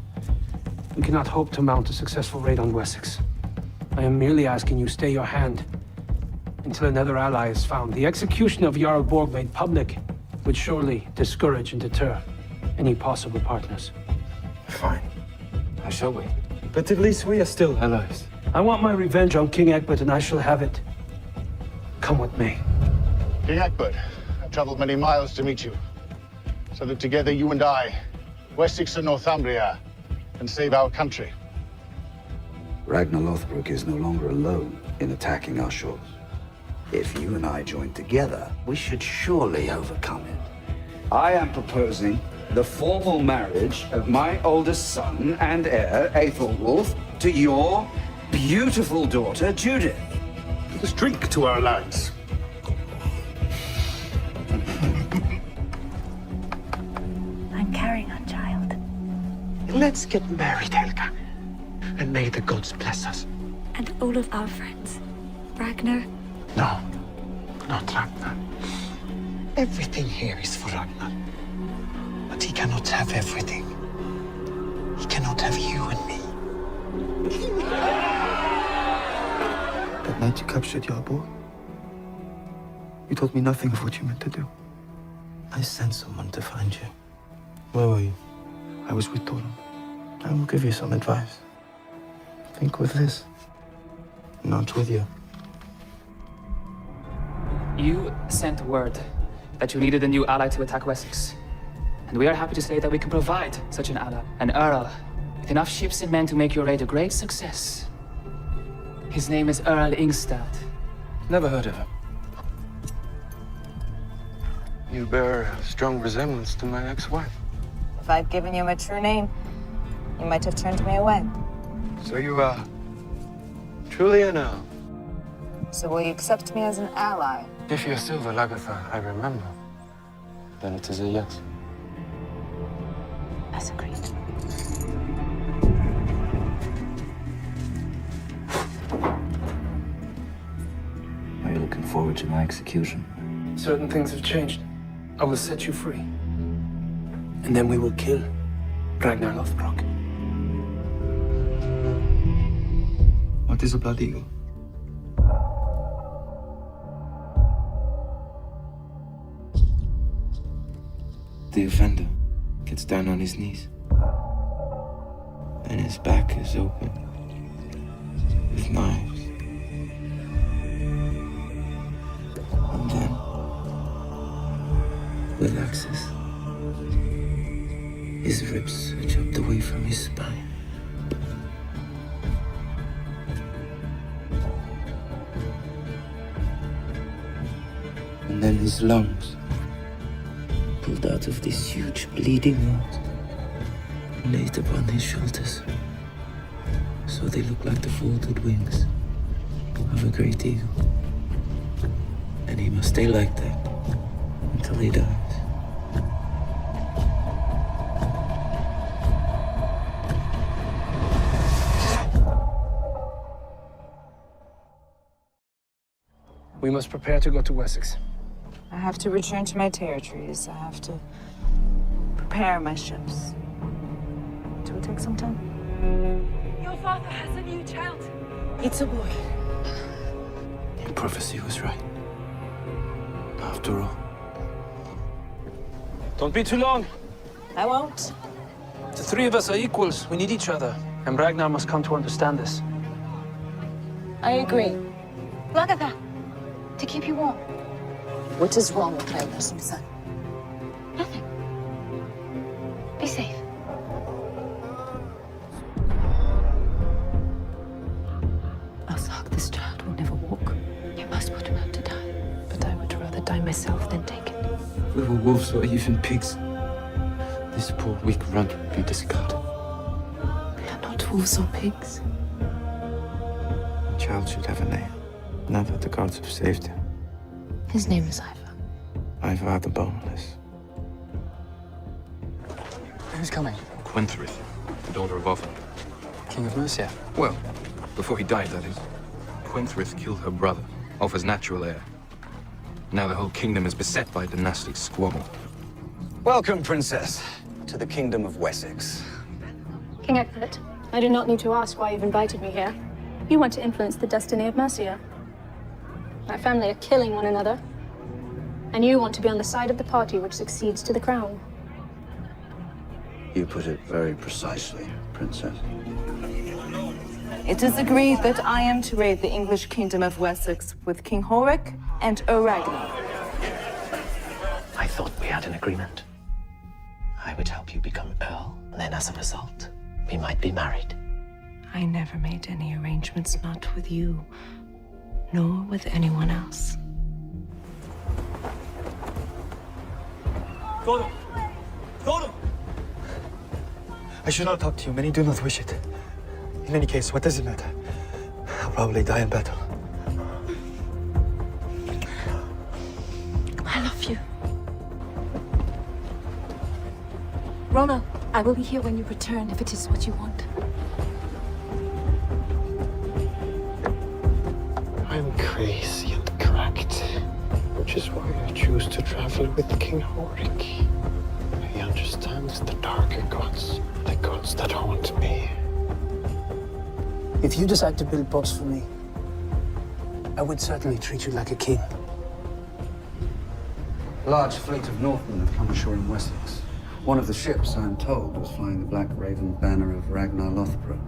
we cannot hope to mount a successful raid on Wessex. I am merely asking you stay your hand until another ally is found. The execution of Jarl Borg made public would surely discourage and deter any possible partners. Fine. I shall wait. But at least we are still allies. I want my revenge on King Egbert, and I shall have it. Come with me. King Egbert, I've traveled many miles to meet you, so that together you and I, Wessex and Northumbria, can save our country. Ragnar Lothbrok is no longer alone in attacking our shores. If you and I join together, we should surely overcome it. I am proposing the formal marriage of my oldest son and heir, Aethelwulf, to your beautiful daughter, Judith. Let's drink to our alliance. I'm carrying our child. Let's get married, Helga. And may the gods bless us. And all of our friends. Ragnar. No, not Ragnar. Everything here is for Ragnar. But he cannot have everything. He cannot have you and me. That night you captured Jarl, you told me nothing of what you meant to do. I sent someone to find you. Where were you? I was with Torun. I will give you some advice. Think with this, not with you. You sent word that you needed a new ally to attack Wessex. And we are happy to say that we can provide such an ally. An Earl with enough ships and men to make your raid a great success. His name is Earl Ingstad. Never heard of him. You bear a strong resemblance to my ex-wife. If I'd given you my true name, you might have turned me away. So you are truly an Earl. So will you accept me as an ally? If you're Silver Lagertha, I remember, then it is a yes. As agreed. Are you looking forward to my execution? Certain things have changed. I will set you free. And then we will kill Ragnar Lothbrok. What is a blood eagle? The offender gets down on his knees, and his back is open with knives. And then, with axes, his ribs are chopped away from his spine. And then his lungs pulled out of this huge bleeding wound and laid upon his shoulders, so they look like the folded wings of a great eagle. And he must stay like that until he dies. We must prepare to go to Wessex. I have to return to my territories. I have to prepare my ships. It will take some time. Your father has a new child. It's a boy. The prophecy was right. After all. Don't be too long. I won't. The three of us are equals. We need each other. And Ragnar must come to understand this. I agree. Lagertha, to keep you warm. What is wrong with my nursing son? Nothing. Be safe. Asag, this child will never walk. You must put him out to die. But I would rather die myself than take it. We were wolves or even pigs. This poor, weak runt would be discarded. We are not wolves or pigs. The child should have a name. Now that the gods have saved him. His name is Ivar. Ivar the Boneless. Who's coming? Gwenthrith, the daughter of Offa. King of Mercia. Well, before he died, that is. Gwenthrith killed her brother, Offa's natural heir. Now the whole kingdom is beset by a dynastic squabble. Welcome, Princess, to the Kingdom of Wessex. King Egbert, I do not need to ask why you've invited me here. You want to influence the destiny of Mercia. My family are killing one another, and you want to be on the side of the party which succeeds to the crown. You put it very precisely, Princess. It is agreed that I am to raid the English kingdom of Wessex with King Horik and Earl Ragnar. I thought we had an agreement. I would help you become Earl, and then as a result, we might be married. I never made any arrangements, not with you, nor with anyone else. Frodo! Frodo! I should not talk to you. Many do not wish it. In any case, what does it matter? I'll probably die in battle. I love you. Rollo, I will be here when you return if it is what you want. I'm crazy and cracked, which is why I choose to travel with King Horik. He understands the darker gods, the gods that haunt me. If you decide to build boats for me, I would certainly treat you like a king. A large fleet of Northmen have come ashore in Wessex. One of the ships, I'm told, was flying the Black Raven banner of Ragnar Lothbrok.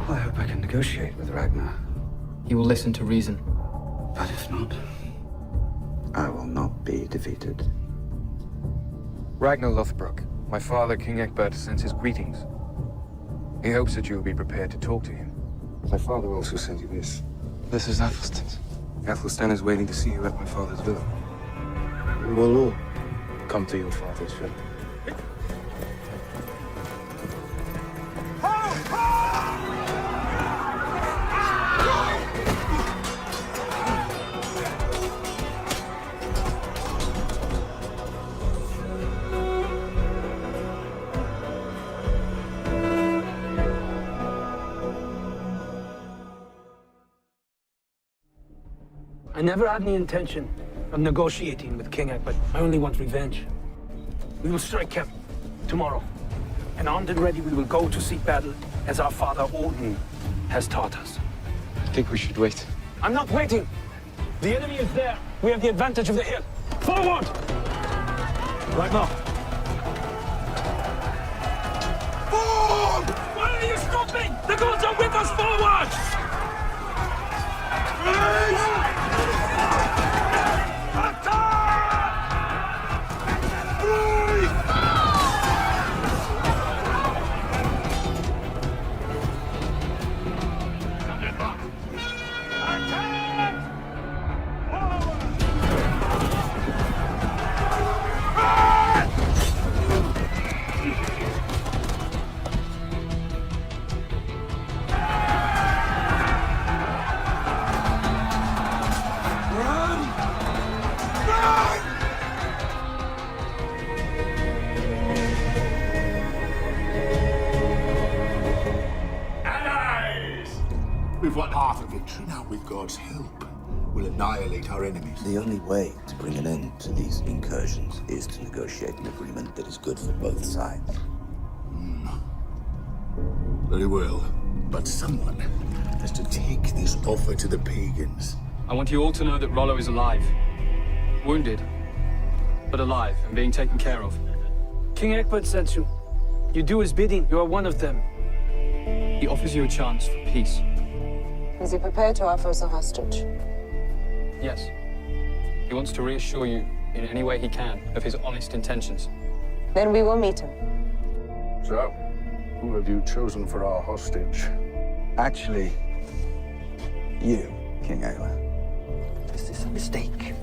I hope I can negotiate with Ragnar. He will listen to reason. But if not, I will not be defeated. Ragnar Lothbrok, my father, King Egbert, sends his greetings. He hopes that you will be prepared to talk to him. My father also sent you this. This is Athelstan's. Athelstan is waiting to see you at my father's villa. We will all come to your father's villa. I never had any intention of negotiating with King Egbert. I only want revenge. We will strike him tomorrow. And armed and ready, we will go to seek battle as our father Odin has taught us. I think we should wait. I'm not waiting. The enemy is there. We have the advantage of the hill. Forward! Right now. Forward! Why are you stopping? The gods are with us. Forward! We've won half a victory now. With God's help, we'll annihilate our enemies. The only way to bring an end to these incursions is to negotiate an agreement that is good for both sides. Very well. But someone has to take this offer to the pagans. I want you all to know that Rollo is alive. Wounded, but alive and being taken care of. King Egbert sent you. You do his bidding. You are one of them. He offers you a chance for peace. Is he prepared to offer us a hostage? Yes. He wants to reassure you in any way he can of his honest intentions. Then we will meet him. So, who have you chosen for our hostage? Actually, you, King Ayla. This is a mistake.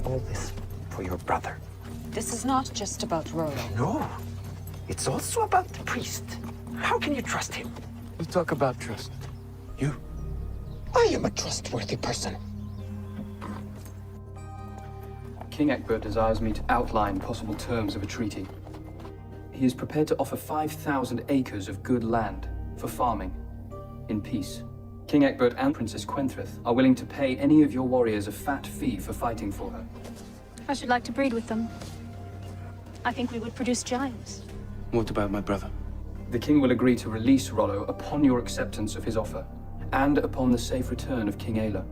All this for your brother. This is not just about Rollo. No, it's also about the priest. How can you trust him? We talk about trust. You. I am a trustworthy person. King Egbert desires me to outline possible terms of a treaty. He is prepared to offer 5,000 acres of good land for farming in peace. King Egbert and Princess Quenthrith are willing to pay any of your warriors a fat fee for fighting for her. I should like to breed with them. I think we would produce giants. What about my brother? The king will agree to release Rollo upon your acceptance of his offer, and upon the safe return of King Ayla.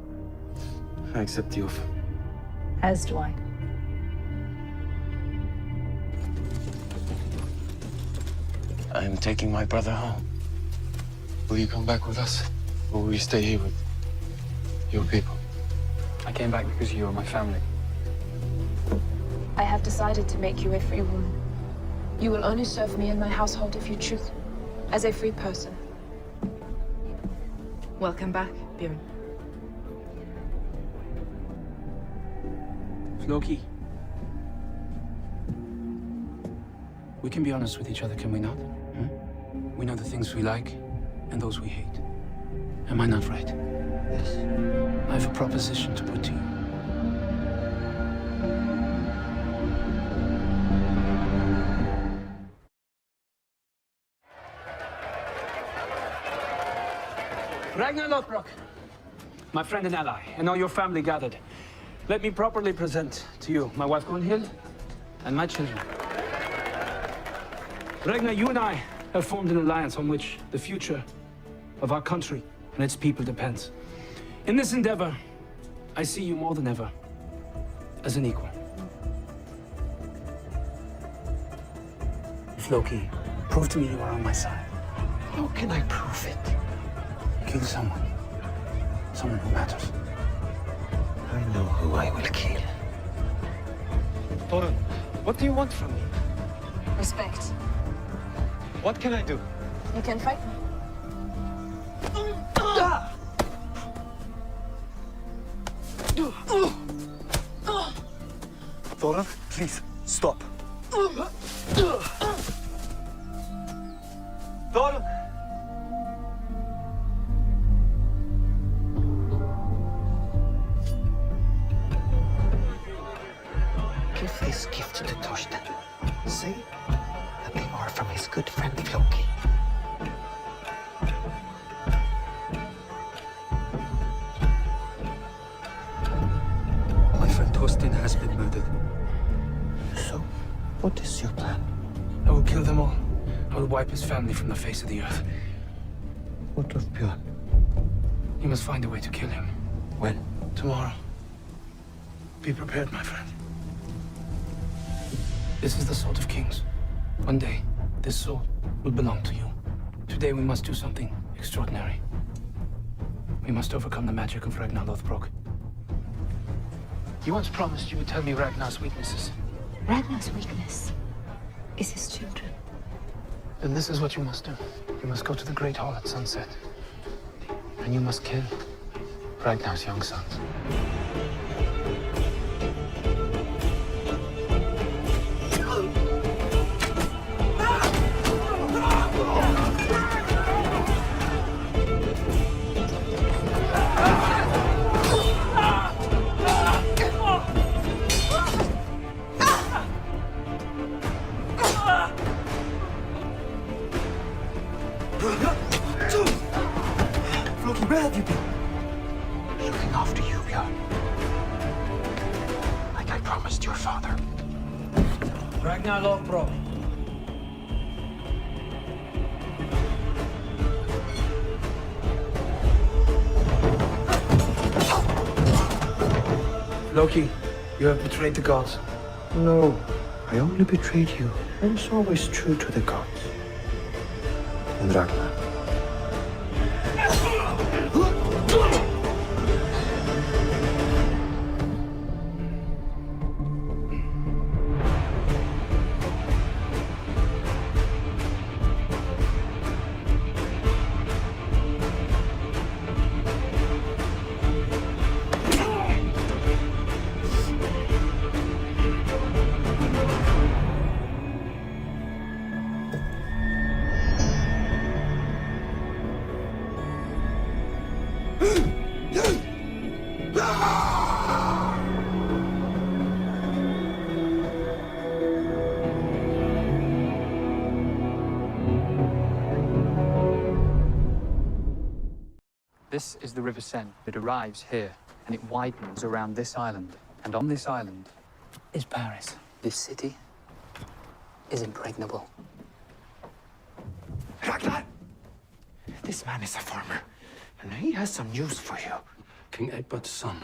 I accept the offer. As do I. I am taking my brother home. Will you come back with us? Or will you stay here with your people? I came back because you are my family. I have decided to make you a free woman. You will only serve me and my household if you choose, as a free person. Welcome back, Bjorn. Floki. We can be honest with each other, can we not? Huh? We know the things we like and those we hate. Am I not right? Yes. I have a proposition to put to you. Ragnar Lothbrok, my friend and ally, and all your family gathered. Let me properly present to you my wife Gunhild and my children. Ragnar, you and I have formed an alliance on which the future of our country and its people depends. In this endeavor, I see you more than ever as an equal. Floki, prove to me you are on my side. How can I prove it? Kill someone. Someone who matters. I know who I will kill. Torun, what do you want from me? Respect. What can I do? You can fight me. Torun, please, stop. Torun! Give this gift to Torsten. Say that they are from his good friend Floki. My friend Torsten has been murdered. So, what is your plan? I will kill them all. I will wipe his family from the face of the earth. What of Björn? You must find a way to kill him. When? Tomorrow. Be prepared, my friend. This is the Sword of Kings. One day, this sword will belong to you. Today we must do something extraordinary. We must overcome the magic of Ragnar Lothbrok. You once promised you would tell me Ragnar's weaknesses. Ragnar's weakness is his children. Then this is what you must do. You must go to the Great Hall at sunset. And you must kill Ragnar's young sons. Floki, where have you been? Looking after you, Björn. Like I promised your father. Ragnar Lothbrok. Loki, you have betrayed the gods. No, I only betrayed you. I was always true to the gods. And Ragnar. This is the River Seine. It arrives here, and it widens around this island. And on this island is Paris. This city is impregnable. Ragnar! This man is a farmer, and he has some news for you. King Egbert's son,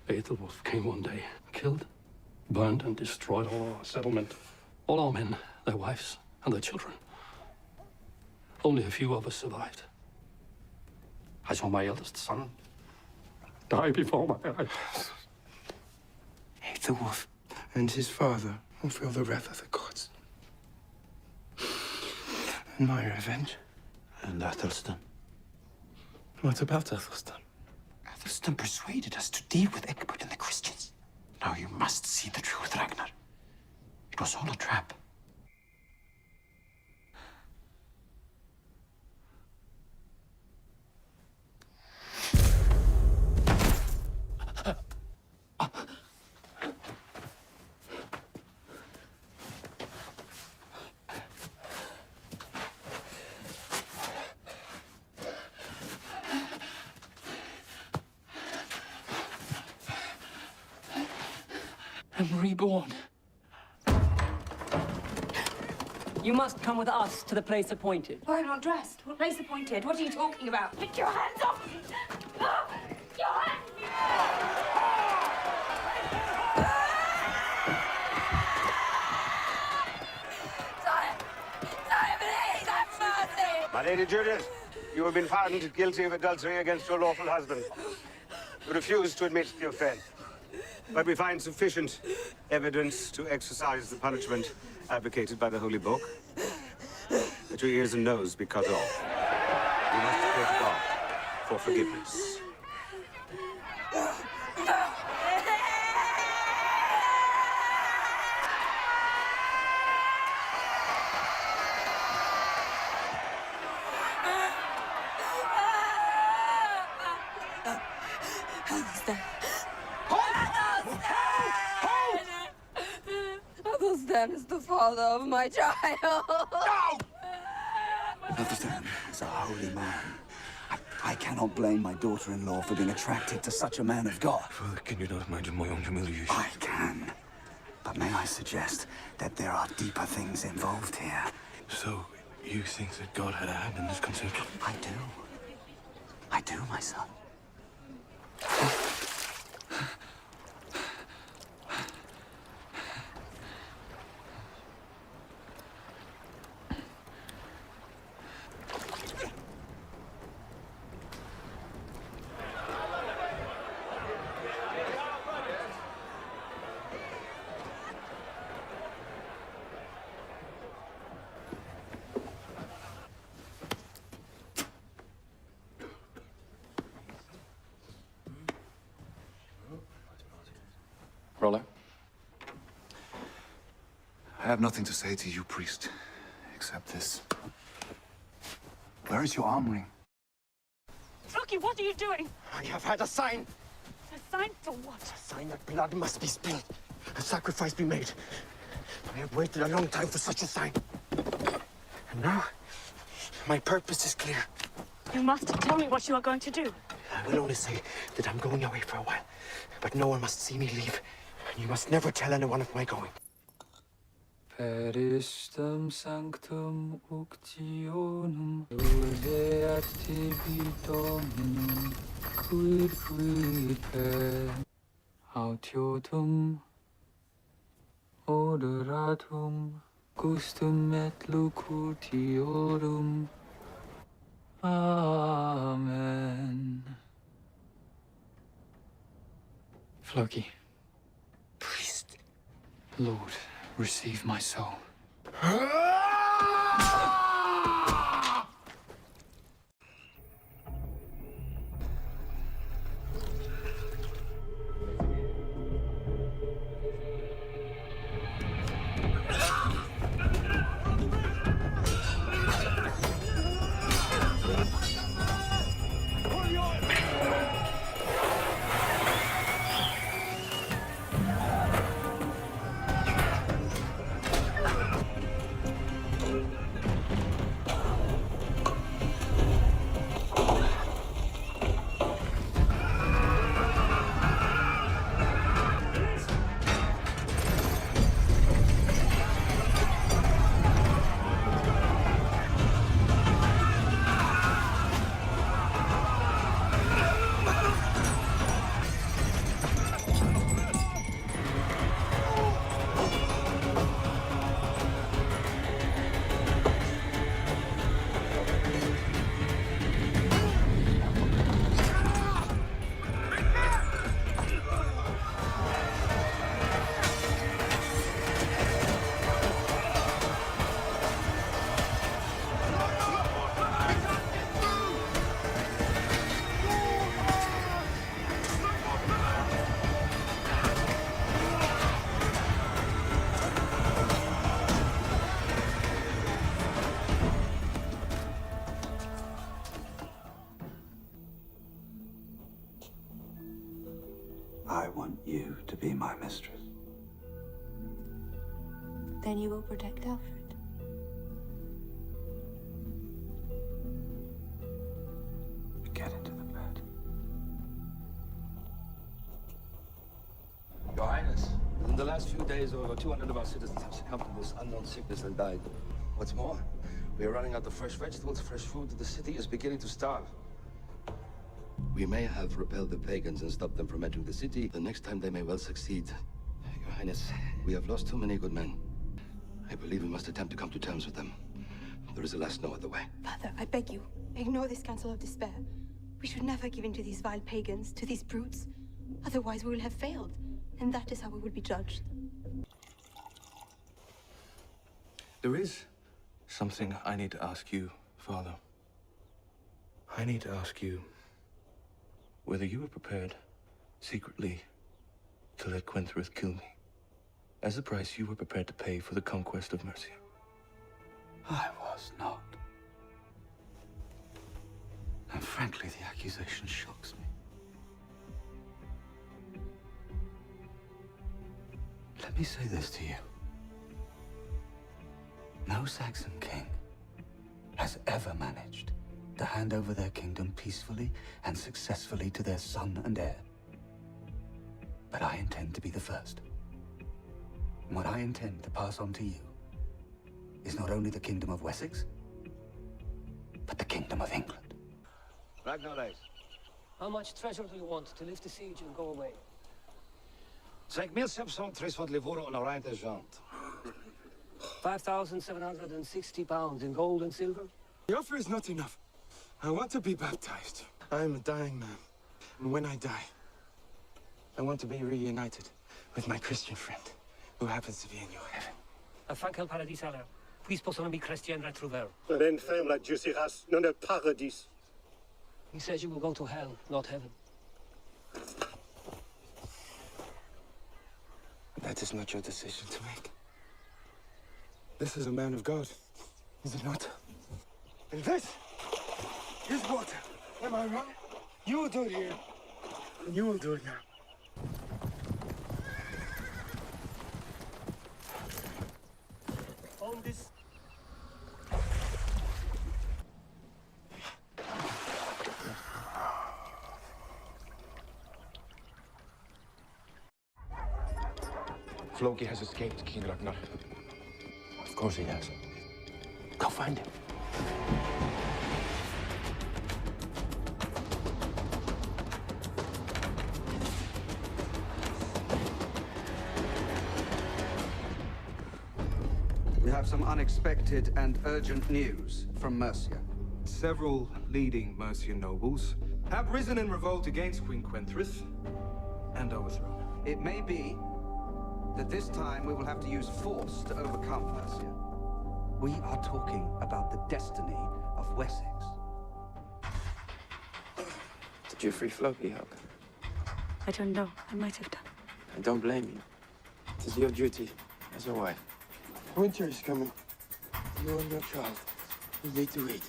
Aethelwulf, came one day, killed, burned, and destroyed all our settlement. All our men, their wives, and their children. Only a few of us survived. I saw my eldest son die before my eyes. Aethelwulf and his father will feel the wrath of the gods. And my revenge. And Athelstan? What about Athelstan? Athelstan persuaded us to deal with Egbert and the Christians. Now you must see the truth, Ragnar. It was all a trap. I'm reborn. You must come with us to the place appointed. I'm not dressed. What place appointed? What are you talking about? Get your hands off me! Your hands! My Lady Judith, you have been found guilty of adultery against your lawful husband. You refuse to admit the offense. But we find sufficient evidence to exercise the punishment advocated by the Holy Book. That your ears and nose be cut off. You must pray to God for forgiveness. Athelstan is the father of my child. No! Athelstan is a holy man. I cannot blame my daughter-in-law for being attracted to such a man of God. Father, can you not imagine my own humiliation? I can. But may I suggest that there are deeper things involved here? So, you think that God had a hand in this conception? I do. I do, my son. Roller? I have nothing to say to you, priest, except this. Where is your arm ring? Floki, what are you doing? I have had a sign. A sign for what? A sign that blood must be spilled. A sacrifice be made. I have waited a long time for such a sign. And now, my purpose is clear. You must tell me what you are going to do. I will only say that I'm going away for a while. But no one must see me leave. And you must never tell anyone of my going. Peristem sanctum uctionum Ludeat tibi dominum Quid per Autiotum Odoratum Gustum et lucutiorum Amen. Floki. Priest. Lord, receive my soul. I want you to be my mistress. Then you will protect Alfred. Get into the bed. Your Highness, in the last few days, over 200 of our citizens have succumbed to this unknown sickness and died. What's more, we are running out of fresh vegetables, fresh food. The city is beginning to starve. We may have repelled the pagans and stopped them from entering the city. The next time they may well succeed. Your Highness, we have lost too many good men. I believe we must attempt to come to terms with them. There is, alas, no other way. Father, I beg you, ignore this counsel of despair. We should never give in to these vile pagans, to these brutes. Otherwise, we will have failed, and that is how we will be judged. There is something I need to ask you, Father. I need to ask you whether you were prepared, secretly, to let Quenthrith kill me, as the price you were prepared to pay for the conquest of Mercia. I was not. And frankly, the accusation shocks me. Let me say this to you. No Saxon king has ever managed to hand over their kingdom peacefully and successfully to their son and heir. But I intend to be the first. And what I intend to pass on to you is not only the kingdom of Wessex, but the kingdom of England. Ragnar, How much treasure do you want to lift the siege and go away? Zeg 1700 livres on a rijn de jant. 5,760 pounds in gold and silver? The offer is not enough. I want to be baptized. I am a dying man. And when I die, I want to be reunited with my Christian friend, who happens to be in your heaven. Afin quel paradis alors? Puisse son ami Christian retrouver. Un infâme la Dieu siras, non el paradis. He says you will go to hell, not heaven. That is not your decision to make. This is a man of God, is it not? And this is water. Am I wrong? You will do it here, and you will do it now. On this. Floki has escaped, King Ragnar. Of course he has. Go find him. We have some unexpected and urgent news from Mercia. Several leading Mercian nobles have risen in revolt against Queen Quenthrith and overthrown her. It may be that this time we will have to use force to overcome Mercia. We are talking about the destiny of Wessex. Did you free Floki, Helga? I don't know. I might have done. I don't blame you. It is your duty as a wife. Winter is coming. You and your child will need to wait.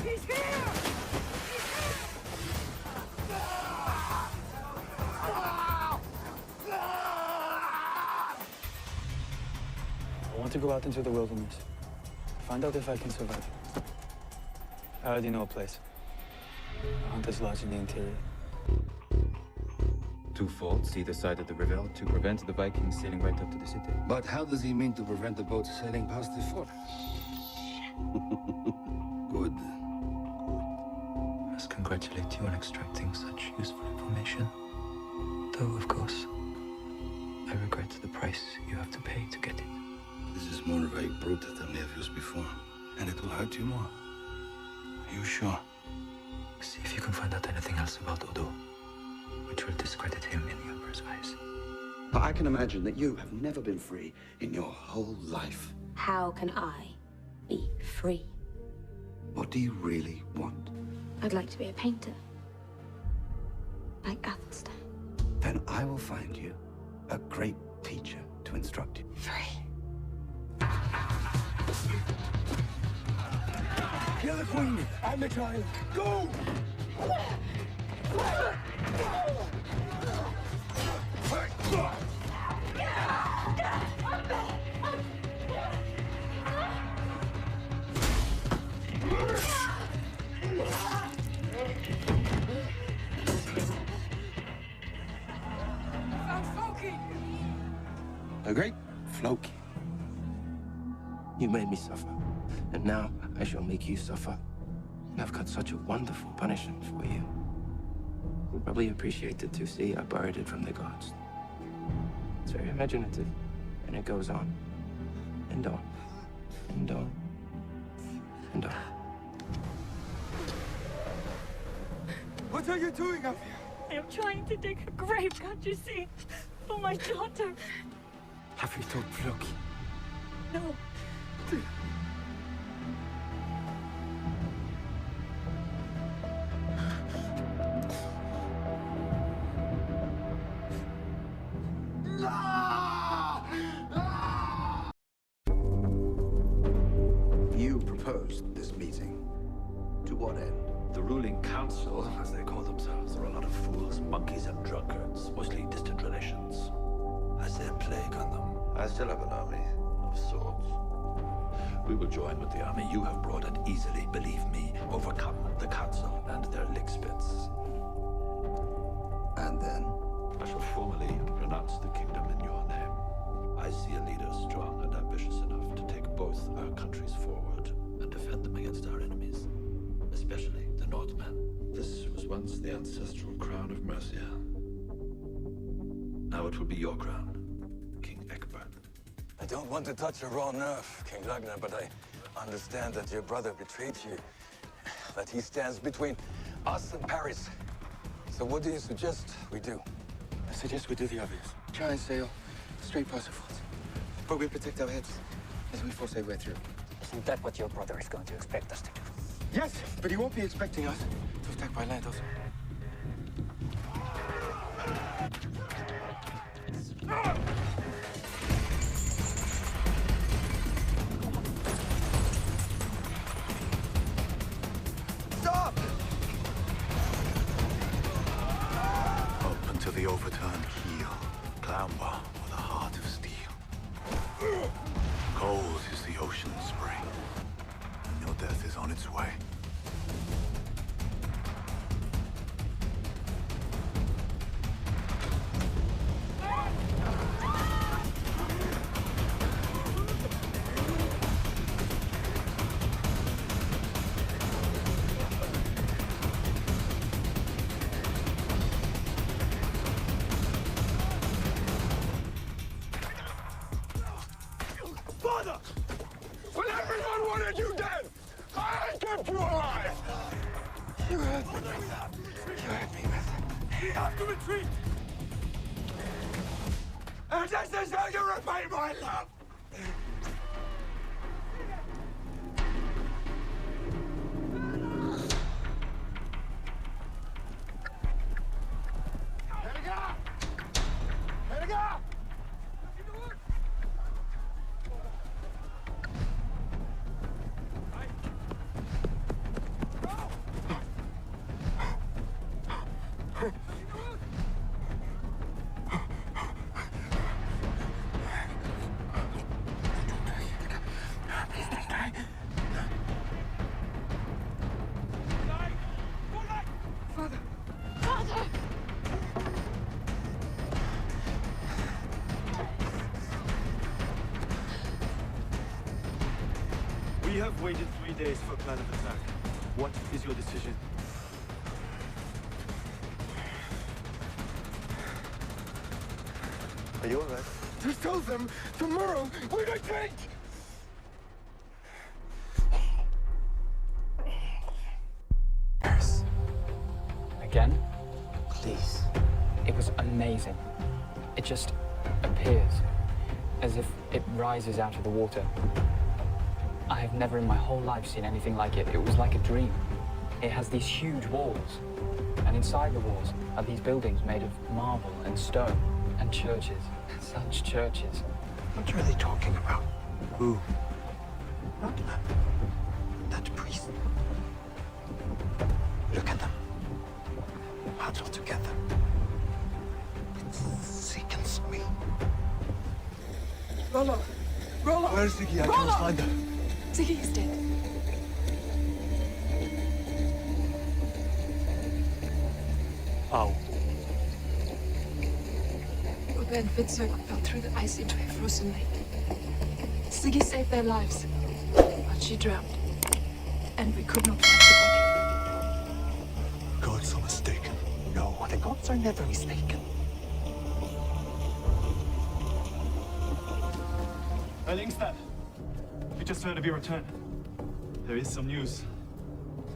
He's here! I want to go out into the wilderness. Find out if I can survive. I already know a place. A hunter's lodge in the interior. Two forts either side of the river to prevent the Vikings sailing right up to the city. But how does he mean to prevent the boats sailing past the fort? Good. I must congratulate you on extracting such useful information. Though, of course, I regret the price you have to pay to get it. This is more of a brute than we have used before, and it will hurt you more. Are you sure? See if you can find out anything else about Odo, which will discredit him in the Emperor's eyes. I can imagine that you have never been free in your whole life. How can I be free? What do you really want? I'd like to be a painter. Like Athelstan. Then I will find you a great teacher to instruct you. Free. Kill the queen and the child. Go! The great Floki. You made me suffer, and now I shall make you suffer. And I've got such a wonderful punishment for you. You probably appreciated to see I borrowed it from the gods. It's very imaginative, and it goes on, and on, and on, and on. What are you doing up here? I am trying to dig a grave, can't you see? For my daughter. Have you told Floki? No. You proposed this meeting. To what end? The ruling council, as they call themselves, are a lot of fools, monkeys, and drunkards, mostly distant relations. Has there a plague on them? I still have an army of sorts. We will join with the army you have brought and easily, believe me, overcome the council and their lickspits. And then? I shall formally renounce the kingdom in your name. I see a leader strong and ambitious enough to take both our countries forward and defend them against our enemies, especially the Northmen. This was once the ancestral crown of Mercia. Now it will be your crown, King Egbert. I don't want to touch a raw nerve, King Ragnar, but I understand that your brother betrayed you. That he stands between us and Paris. So what do you suggest we do? I suggest we do the obvious. Try and sail straight past the fort. But we'll protect our heads as we force our way through. Isn't that what your brother is going to expect us to do? Yes, but he won't be expecting us to attack by land also. Stop! Up until the overturned keel, clamber with a heart of steel. Cold is the ocean's spring, and your death is on its way. Father! When everyone wanted you dead, I kept you alive! You hurt me with that. You hurt me with that. We have to retreat! And this is how you repay my love! Helga! Helga! We have waited 3 days for a plan of attack. What is your decision? Are you all right? Just tell them tomorrow we retreat! Paris. Again? Please. It was amazing. It just appears, as if it rises out of the water. I have never in my whole life seen anything like it. It was like a dream. It has these huge walls, and inside the walls are these buildings made of marble and stone, and churches. Such churches. What are they talking about? Who? Not that priest. Look at them. Huddled together. It sickens me. Rollo! Rollo! Where's Ziggy? I can't find her. Ziggy is dead. How? Robert Fitzurk fell through the ice into a frozen lake. Ziggy saved their lives, but she drowned. And we could not find the body. Gods are mistaken. No, the gods are never mistaken. Lingstad, we just heard of your return. There is some news.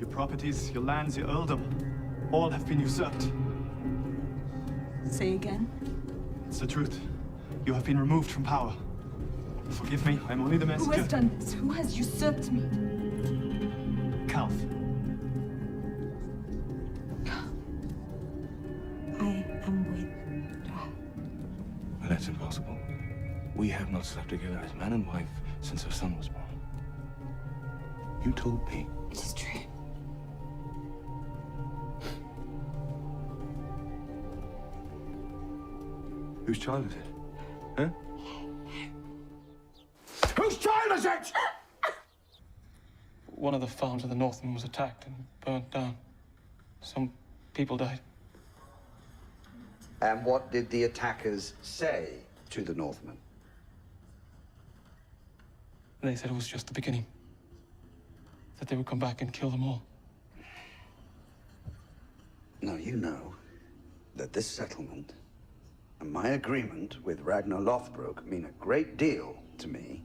Your properties, your lands, your earldom, all have been usurped. Say again? It's the truth. You have been removed from power. Forgive me, I'm only the messenger. Who has done this? Who has usurped me? Calf. I am with her. Well, that's impossible. We have not slept together as man and wife since our son was born. You told me. It is true. Whose child is it? Huh? Whose child is it? One of the farms of the Northmen was attacked and burnt down. Some people died. And what did the attackers say to the Northmen? They said it was just the beginning. That they would come back and kill them all. Now, you know that this settlement and my agreement with Ragnar Lothbrok mean a great deal to me.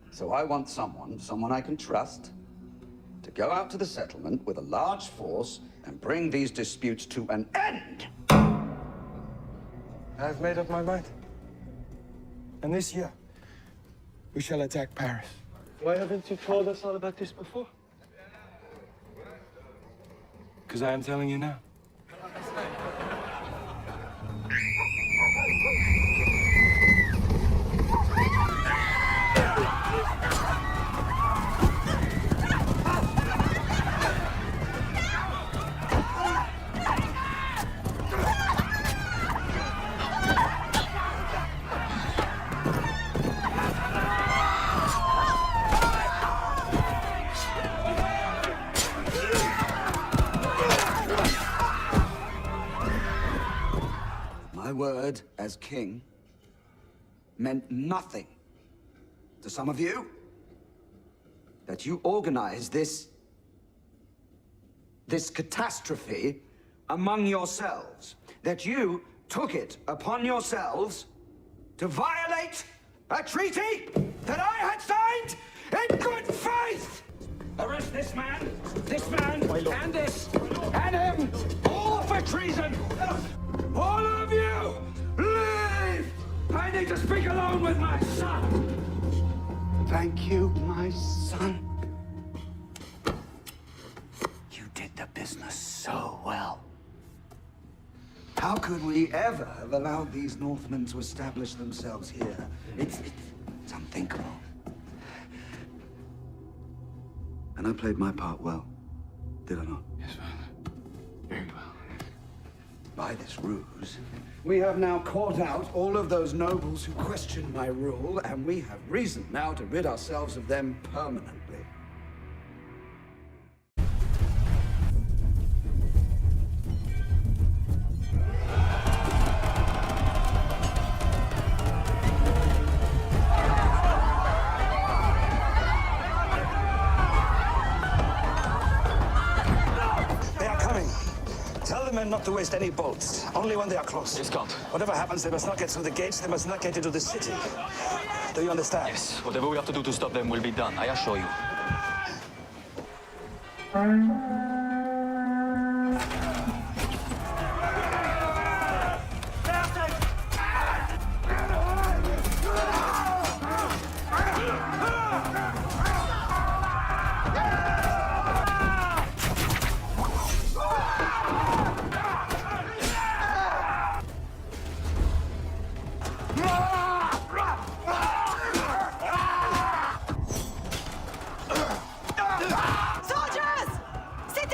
So I want someone I can trust, to go out to the settlement with a large force and bring these disputes to an end. I've made up my mind. And this year, we shall attack Paris. Why haven't you told us all about this before? Because I am telling you now. My word as king meant nothing to some of you. That you organized this catastrophe among yourselves. That you took it upon yourselves to violate a treaty that I had signed in good faith. Arrest this man, and this, and him, all for treason. All of you, leave! I need to speak alone with my son. Thank you, my son. You did the business so well. How could we ever have allowed these Northmen to establish themselves here? It's unthinkable. And I played my part well, did I not? Yes, Father. Very well. By this ruse, we have now caught out all of those nobles who question my rule, and we have reason now to rid ourselves of them permanently. Not to waste any bolts. Only when they are close. Yes, Count. Whatever happens, they must not get through the gates. They must not get into the city. Do you understand? Yes. Whatever we have to do to stop them will be done, I assure you. Soldiers! Sit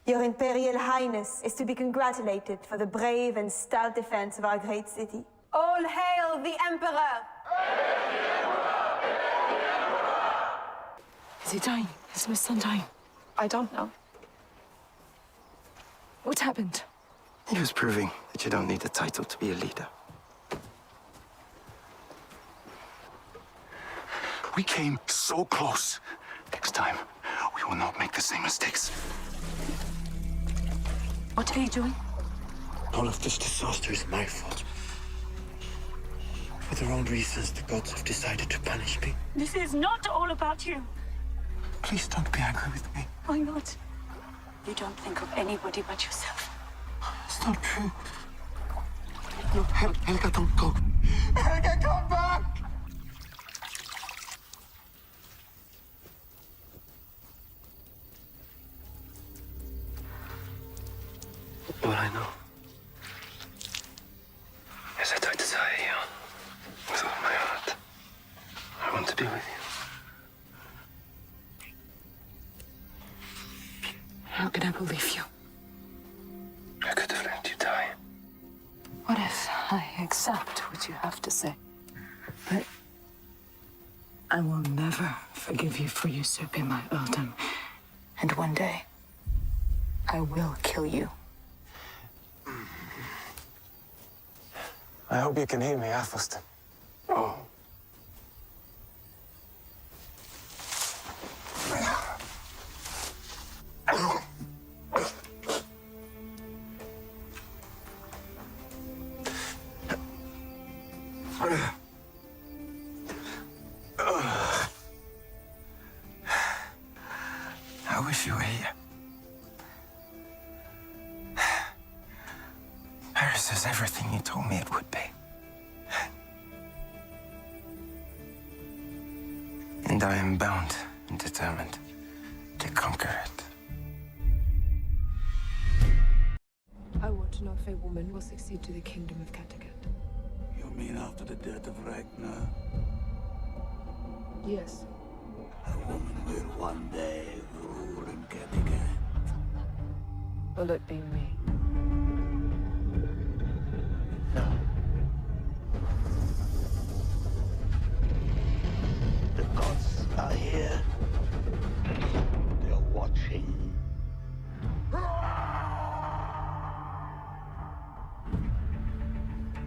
Your Imperial Highness is to be congratulated for the brave and stout defense of our great city. All hail the Emperor! Is he dying? Is my son dying? I don't know. What happened? He was proving that you don't need a title to be a leader. We came so close. Next time, we will not make the same mistakes. What are you doing? All of this disaster is my fault. For their own reasons, the gods have decided to punish me. This is not all about you. Please don't be angry with me. Why not? You don't think of anybody but yourself. It's not true. No, Helga, don't go. Helga, come back! All I know is that I desire you with all my heart. I want to be with you. How can I believe you? I could have let you die. What if I accept what you have to say? But I will never forgive you for usurping my earldom. And one day, I will kill you. I hope you can hear me, Athelstan. Oh. I wish you were here. Paris is everything you told me it would be. And I am bound and determined to conquer it. I want to know if a woman will succeed to the kingdom of Kattegat. You mean after the death of Ragnar? Yes. A woman will one day rule in Kattegat. Will it be me? The gods are here. They're watching.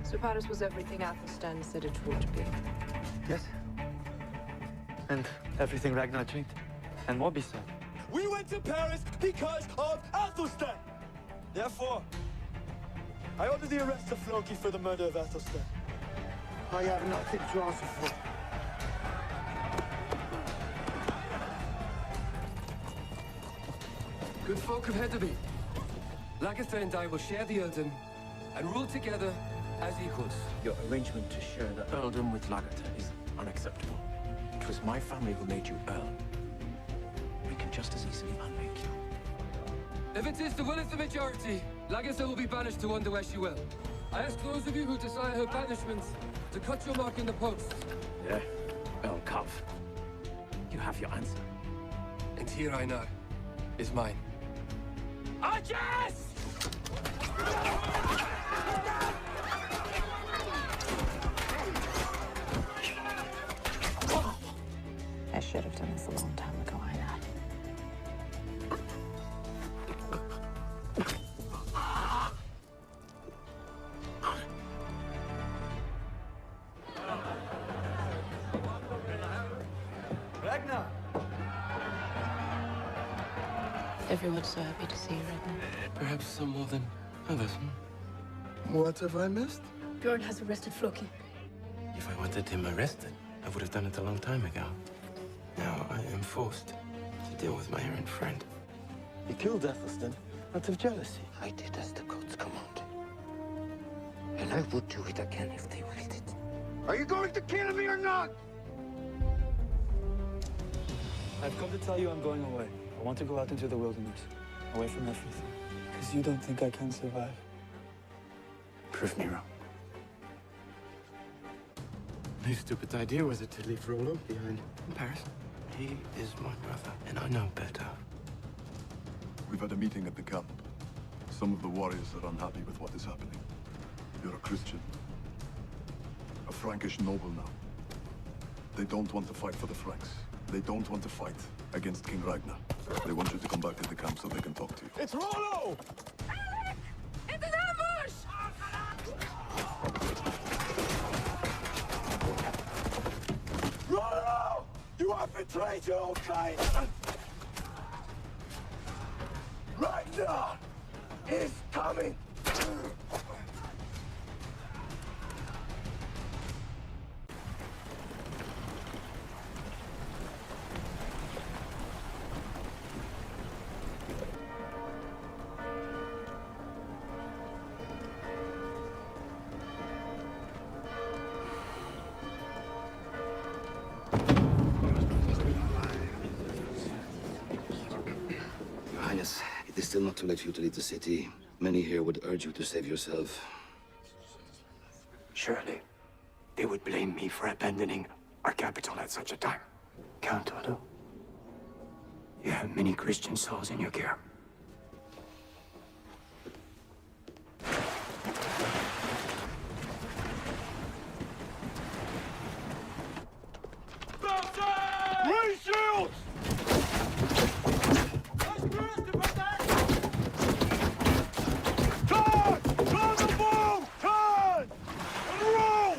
So Paris was everything Athelstan said it would be. Yes. And everything Ragnar dreamed. And more besides. We went to Paris because of Athelstan! Therefore, I order the arrest of Floki for the murder of Athelstan. I have nothing to answer for. Good folk of Hedeby. Lagertha and I will share the earldom and rule together as equals. Your arrangement to share the earldom with Lagertha is unacceptable. It was my family who made you earl. We can just as easily unmake you. If it is the will of the majority, Lagertha will be banished to Underwesh will. I ask those of you who desire her banishment to cut your mark in the post. Yeah, Earl Cuff. You have your answer. And here I know is mine. Archers! I should have done this a long time ago, I know. Ragnar! Everyone's so happy to see you, Ragnar. Perhaps some more than others. What have I missed? Bjorn has arrested Floki. If I wanted him arrested, I would have done it a long time ago. Now I am forced to deal with my errant friend. He killed Athelstan out of jealousy. I did as the gods commanded. And I would do it again if they willed it. Are you going to kill me or not? I've come to tell you I'm going away. I want to go out into the wilderness, away from everything. Because you don't think I can survive. Prove me wrong. My stupid idea was it to leave Rollo behind in Paris. He is my brother, and I know better. We've had a meeting at the camp. Some of the warriors are unhappy with what is happening. You're a Christian. A Frankish noble now. They don't want to fight for the Franks. They don't want to fight against King Ragnar. They want you to come back to the camp so they can talk to you. It's Rollo! Alec! It's an ambush! Rollo! You have betrayed your own kind! Ragnar is coming! Your Highness, it is still not too late for you to leave the city. Many here would urge you to save yourself. Surely, they would blame me for abandoning our capital at such a time. Count Otto, you have many Christian souls in your care. Raise shields! Turn! Turn the bow! Turn! And roll!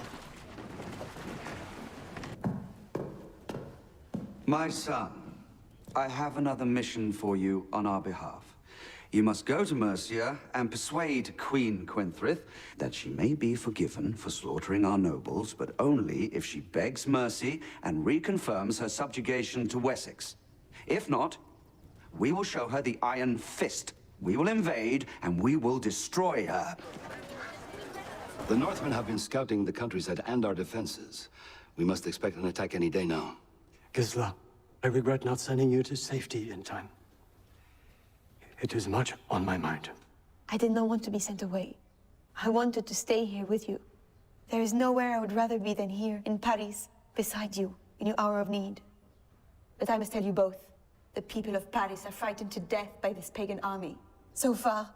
My son, I have another mission for you on our behalf. You must go to Mercia and persuade Queen Quenthrith that she may be forgiven for slaughtering our nobles, but only if she begs mercy and reconfirms her subjugation to Wessex. If not, we will show her the Iron Fist. We will invade and we will destroy her. The Northmen have been scouting the countryside and our defenses. We must expect an attack any day now. Gisla, I regret not sending you to safety in time. It is much on my mind. I did not want to be sent away. I wanted to stay here with you. There is nowhere I would rather be than here, in Paris, beside you, in your hour of need. But I must tell you both, the people of Paris are frightened to death by this pagan army. So far,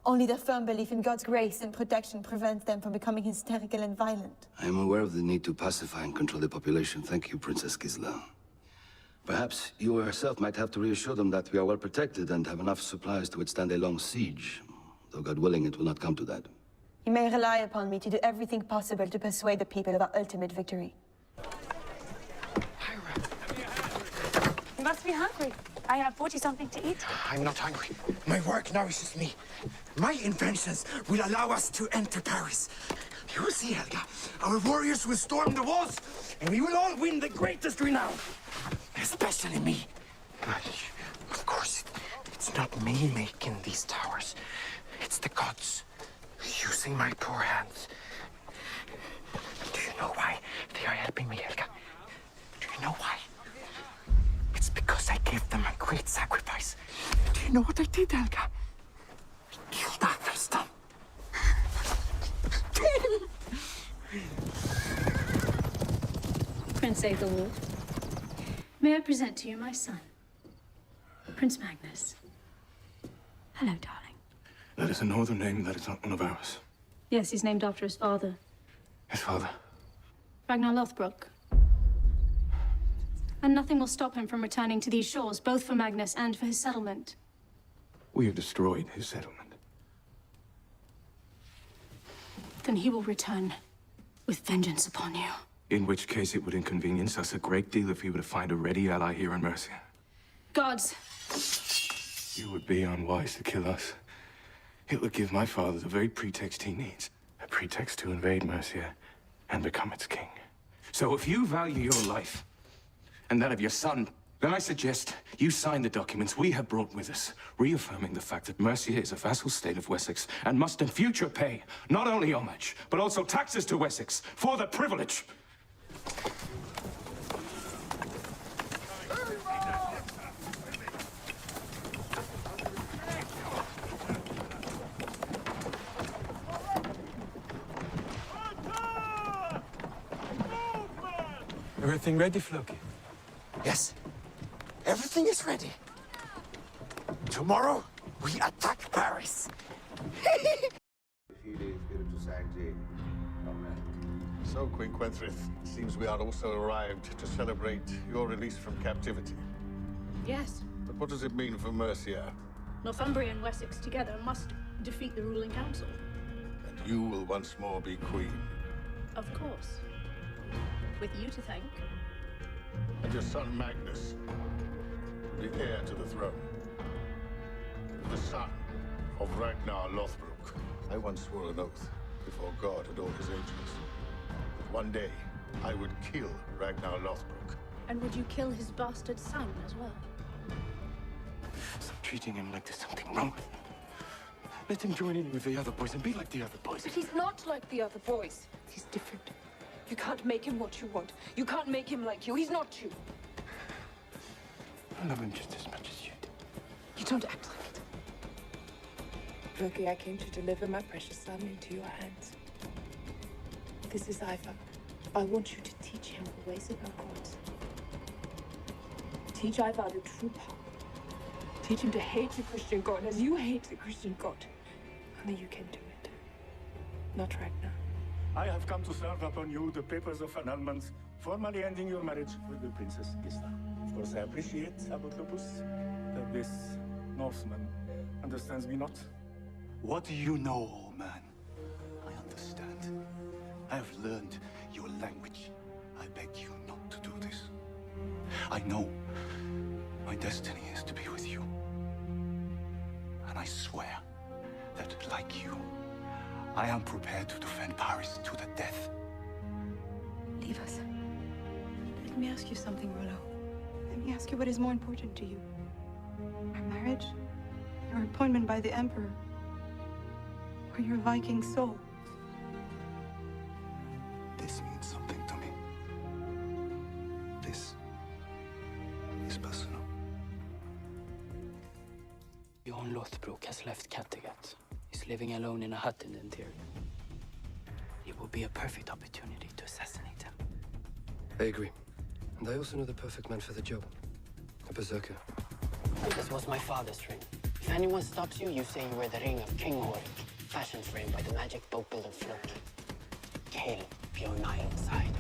only their firm belief in God's grace and protection prevents them from becoming hysterical and violent. I am aware of the need to pacify and control the population. Thank you, Princess Gisla. Perhaps you yourself might have to reassure them that we are well protected and have enough supplies to withstand a long siege. Though God willing, it will not come to that. You may rely upon me to do everything possible to persuade the people of our ultimate victory. You must be hungry. I have brought you something to eat. I'm not hungry. My work nourishes me. My inventions will allow us to enter Paris. You will see, Helga. Our warriors will storm the walls, and we will all win the greatest renown. Especially me. Of course, it's not me making these towers. It's the gods, using my poor hands. Do you know why they are helping me, Helga? Do you know why? It's because I gave them a great sacrifice. Do you know what I did, Helga? I killed Athelstan. Prince Aethelwald, may I present to you my son, Prince Magnus. Hello, darling. That is a northern name. That is not one of ours. Yes, he's named after his father, His father. Ragnar Lothbrok. And nothing will stop him from returning to these shores, both for Magnus and for his settlement. We have destroyed his settlement. Then he will return with vengeance upon you. In which case it would inconvenience us a great deal if he were to find a ready ally here in Mercia. Gods, You would be unwise to kill us. It would give my father the very pretext he needs. A pretext to invade Mercia and become its king. So if you value your life and that of your son, then I suggest you sign the documents we have brought with us, reaffirming the fact that Mercia is a vassal state of Wessex and must in future pay not only homage, but also taxes to Wessex for the privilege. Everything ready, Floki? Yes. Everything is ready. Tomorrow, We attack Paris! So, Queen Quenthrith, it seems we are also arrived to celebrate your release from captivity. Yes. But what does it mean for Mercia? Northumbria and Wessex together must defeat the ruling council. And you will once more be queen. Of course. With you to thank. And your son Magnus, the heir to the throne. The son of Ragnar Lothbrok. I once swore an oath before God and all his angels. That one day, I would kill Ragnar Lothbrok. And would you kill his bastard son as well? Stop treating him like there's something wrong with him. Let him join in with the other boys and be like the other boys. But he's not like the other boys. He's different. You can't make him what you want. You can't make him like you. He's not you. I love him just as much as you do. You don't act like it. Loki, I came to deliver my precious son into your hands. This is Ivar. I want you to teach him the ways of our gods. Teach Ivar the true path. Teach him to hate the Christian God as you hate the Christian God. Only you can do it. Not Ragnar. I have come to serve upon you the papers of annulment, formally ending your marriage with the Princess Gisla. Of course, I appreciate, Abbot Lupus, that this Northman understands me not. What do you know, old man? I understand. I have learned your language. I beg you not to do this. I know my destiny is to be with you. And I swear that, like you, I am prepared to defend Paris to the death. Leave us. Let me ask you something, Rollo. Let me ask you what is more important to you. Our marriage? Your appointment by the Emperor? Or your Viking soul? This means something to me. This is personal. Bjorn Lothbrok has left Kattegat. He's living alone in a hut in the interior. It will be a perfect opportunity to assassinate him. I agree. And I also know the perfect man for the job. A berserker. This was my father's ring. If anyone stops you, you say you wear the ring of King Horik, fashioned for him by the magic boat builder Floki. Kale, Bjorn Ironside.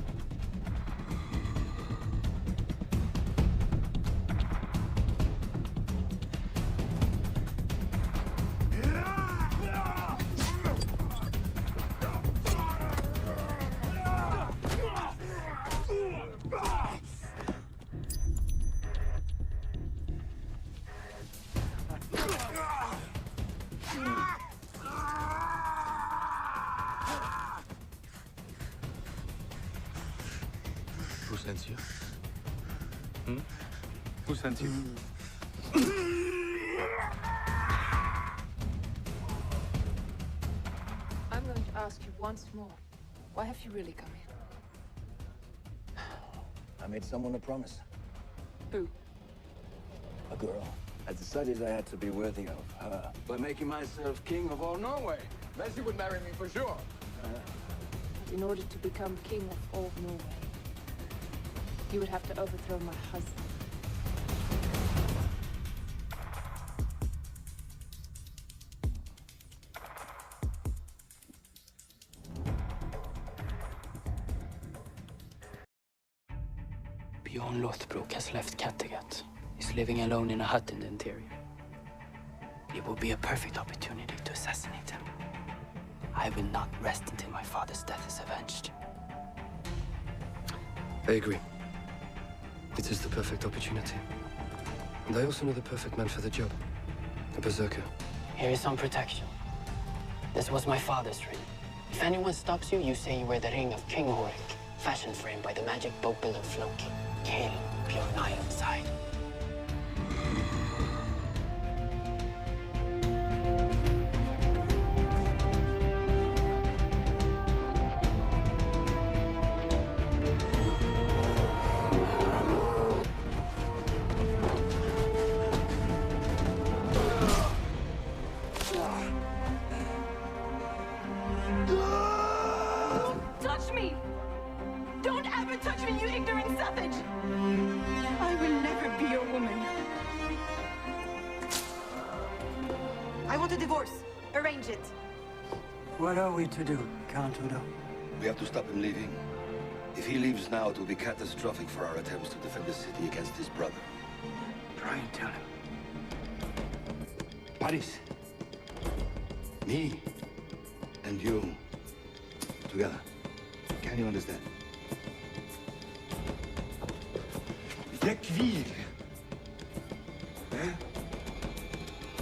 Who sent you? Who sent you? I'm going to ask you once more. Why have you really come here? I made someone a promise. Who? A girl. I decided I had to be worthy of her by making myself king of all Norway. Then she would marry me for sure. In order to become king of all Norway, you would have to overthrow my husband. Bjorn Lothbrok has left Kattegat. He's living alone in a hut in the interior. It will be a perfect opportunity to assassinate him. I will not rest until my father's death is avenged. I agree. It is the perfect opportunity. And I also know the perfect man for the job. A berserker. Here is some protection. This was my father's ring. If anyone stops you, you say you wear the ring of King Horik, fashioned for him by the magic boat builder Floki. Kale, Bjorn Ironside. Touch me! Don't ever touch me, you ignorant savage! I will never be your woman. want a divorce. Arrange it. What are we to do, Count Udo? We have to stop him leaving. If he leaves now, it will be catastrophic for our attempts to defend the city against his brother. Try and tell him. Paris. Me. And you. Together. Can you understand? Dekville. Eh?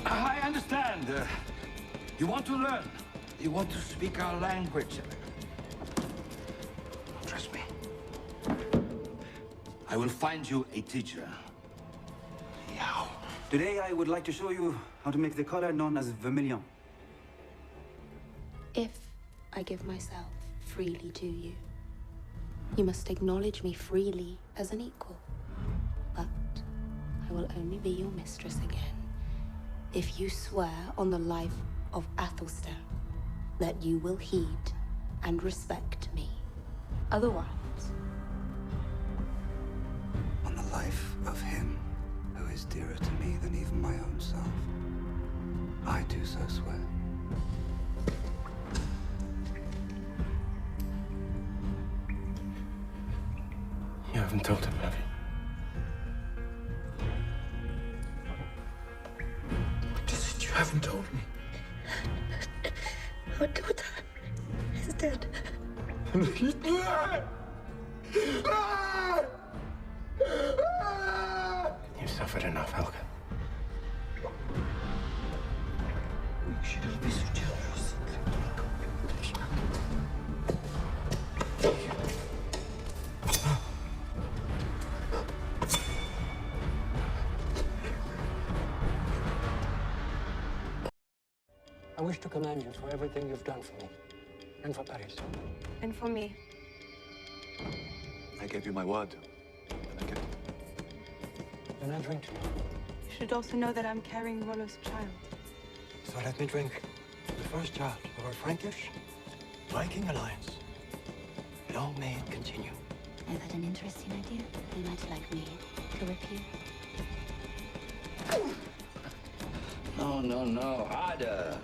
I understand. You want to learn. You want to speak our language. Trust me. I will find you a teacher. Yao. Today, I would like to show you how to make the color known as vermilion. If I give myself freely to you, you must acknowledge me freely as an equal. But I will only be your mistress again if you swear on the life of Athelstan that you will heed and respect me. Otherwise... On the life of him who is dearer to me than even my own self, I do so swear. You haven't told him, have you? What is it you haven't told me? Our daughter is dead. You've suffered enough, Helga. We should have been so generous. I wish to commend you for everything you've done for me, and for Paris. And for me. I gave you my word, and I kept it. Then I drink to you. You should also know that I'm carrying Rollo's child. So let me drink the first child of our Frankish Viking alliance. Long may it continue. I've had an interesting idea. You might like me to repeat. No, harder.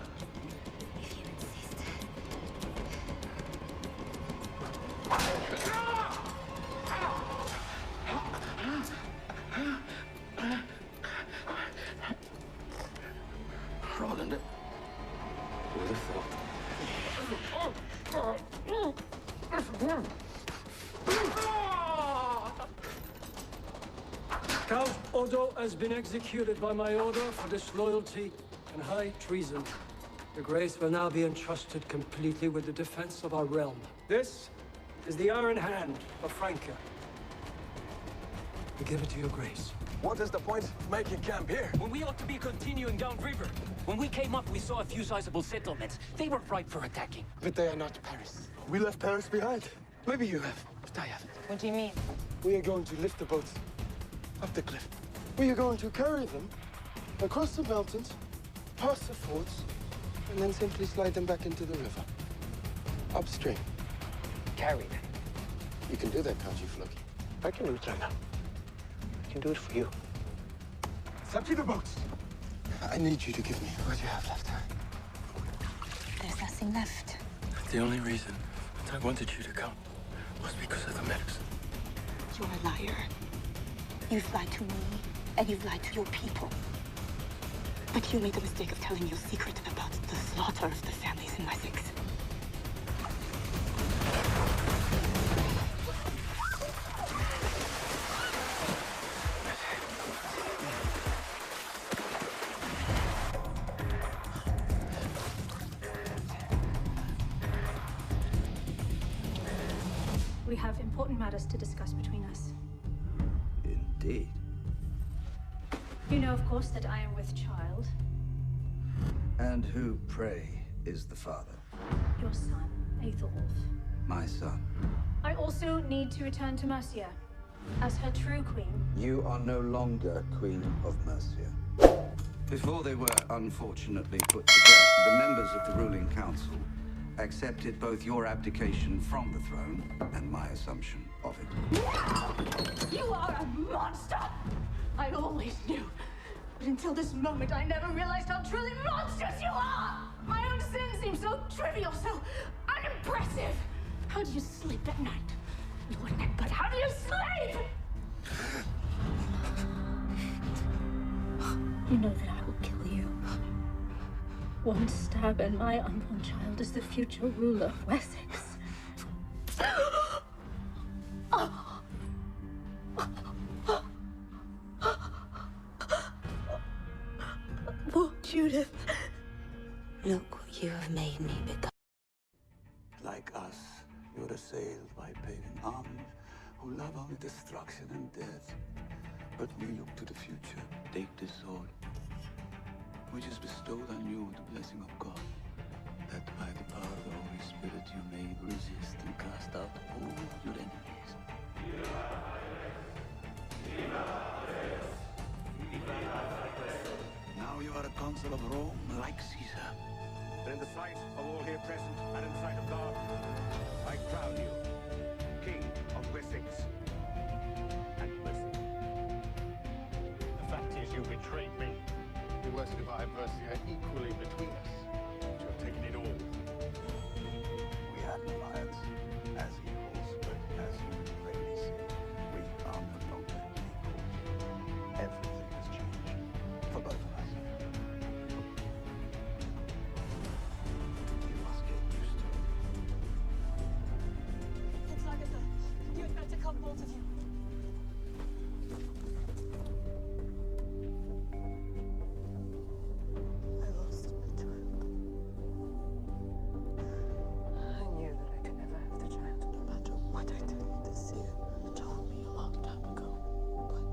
Roland, who would have thought? Count Odo has been executed by my order for disloyalty and high treason. Your Grace will now be entrusted completely with the defense of our realm. This is the Iron Hand of Francia. We give it to your Grace. What is the point of making camp here? When we ought to be continuing downriver. When we came up, we saw a few sizable settlements. They were ripe for attacking. But they are not Paris. We left Paris behind. Maybe you have, but I haven't. What do you mean? We are going to lift the boats up the cliff. We are going to carry them across the mountains, past the forts, and then simply slide them back into the river. Upstream. Carry them. You can do that, can't you, Floki? I can do it right now. I can do it for you. Empty the boats! I need you to give me what you have left. There's nothing left. The only reason that I wanted you to come was because of the medicine. You're a liar. You've lied to me, and you've lied to your people. But you made the mistake of telling your secret about the slaughter of the families in Wessex. We have important matters to discuss between us. Indeed. You know, of course, that I am with child. And who, pray, is the father? Your son, Aethelwulf. My son. I also need to return to Mercia as her true queen. You are no longer Queen of Mercia. Before they were unfortunately put to death, the members of the ruling council accepted both your abdication from the throne and my assumption of it. You are a monster! I always knew But until this moment, I never realized how truly monstrous you are! My own sins seem so trivial, so unimpressive! How do you sleep at night? Lord Egbert, how do you sleep? You know that I will kill you. One stab and my unborn child is the future ruler of Wessex. Poor Judith. Look what you have made me become. Like us, you're assailed by pagan armies who love only destruction and death. But we look to the future. Take this sword, which is bestowed on you with the blessing of God, that by the power of the Holy Spirit you may resist and cast out all your enemies. Now you are a consul of Rome, like Caesar. And in the sight of all here present, and in the sight of God, I crown you King of Wessex and Mercia. The fact is, you betrayed me. You were to divide Mercia equally between us. You have taken it all. We had an alliance as equals, but as you plainly see, we are no longer equal. Everything has changed for both of us. You must get used to it. It's Agatha. You had better come, both of you. I lost my child. I knew that I could never have the child, no matter what I did this year. You told me a long time ago, but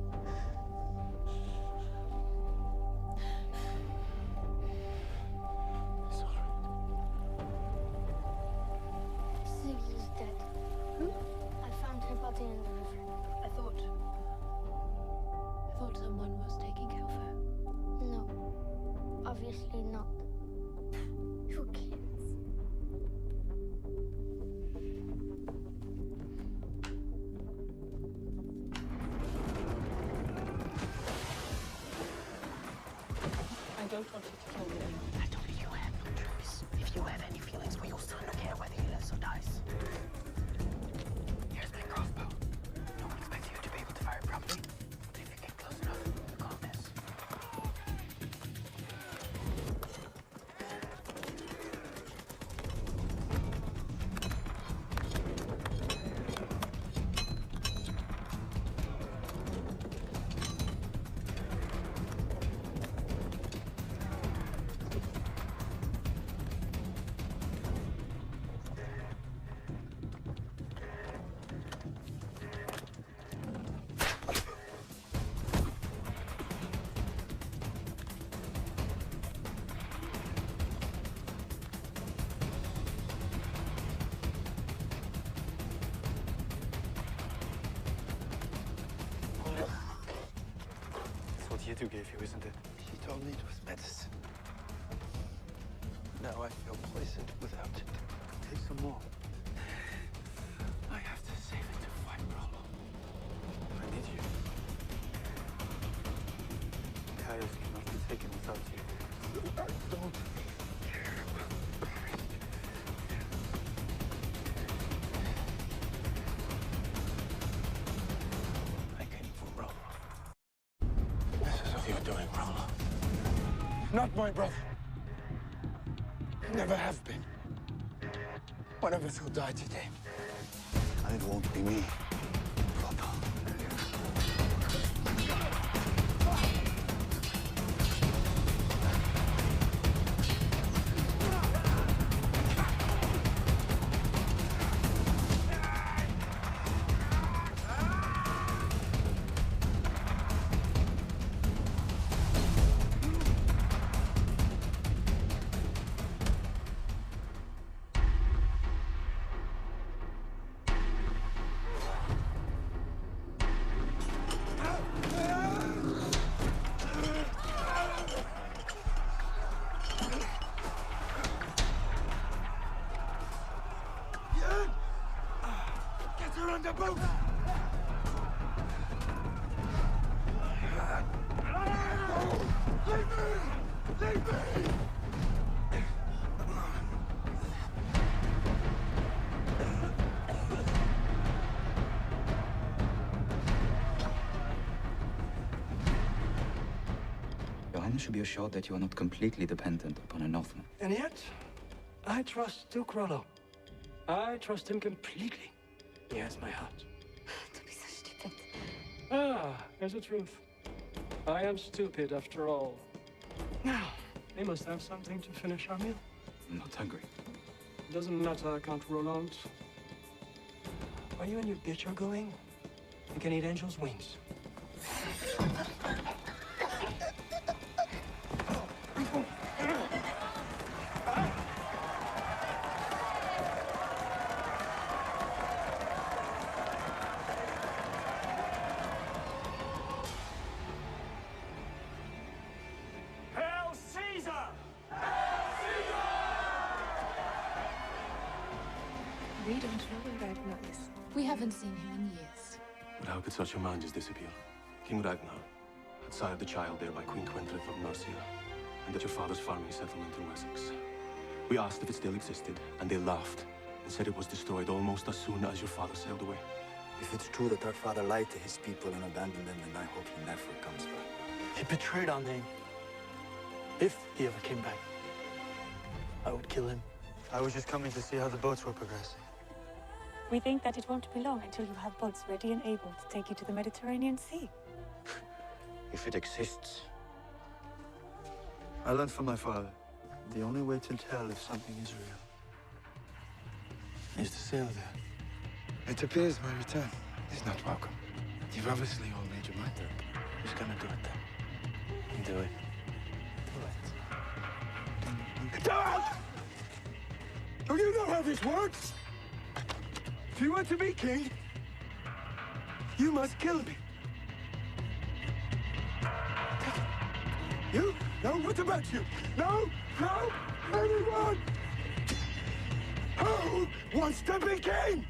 it's all right. Siggy's dead. Who? I found her body in the river. I thought someone was taking care of her. No, obviously not. Who cares? I don't want you to kill me. I told you you have no choice. If you have any feelings for your son, I don't care whether he lives or dies. Here's my crossbow. No one expects you to be able to fire properly, but if you get close enough, you can't miss. That's what Yetu gave you, isn't it? She told me it was medicine. Now I feel poisoned without it. Take some more. I have to save it to fight Rollo. I need you. Caius cannot be taken without you. I don't care about Paris. I came for Rollo. This is what you're doing, Rollo. Not my brother. Never have been. One of us will die today. And it won't be me. Get her on the boat! Leave me! Your Highness should be assured that you are not completely dependent upon a Northman. And yet, I trust Duke Rollo. I trust him completely. He has my heart. Don't be so stupid. Ah, there's the truth. I am stupid after all. Now, we must have something to finish our meal. I'm not hungry. Doesn't matter, Count Roland. Where you and your bitch are going, you can eat angel's wings. Hail Caesar! We don't know where Ragnar is. We haven't seen him in years. But how could such a man just disappear? King Ragnar had sired the child there by Queen Quentrith of Mercia, and at your father's farming settlement in Wessex. We asked if it still existed, and they laughed and said it was destroyed almost as soon as your father sailed away. If it's true that our father lied to his people and abandoned them, then I hope he never comes back. He betrayed our name. If he ever came back, I would kill him. I was just coming to see how the boats were progressing. We think that it won't be long until you have boats ready and able to take you to the Mediterranean Sea. If it exists. I learned from my father. The only way to tell if something is real is to sail there. It appears my return He's not welcome. You've obviously all made your mind up. Who's gonna do it then? Do it. Dad! Do you know how this works? If you want to be king, you must kill me. You? No, what about you? No, no, anyone! Who wants to be king?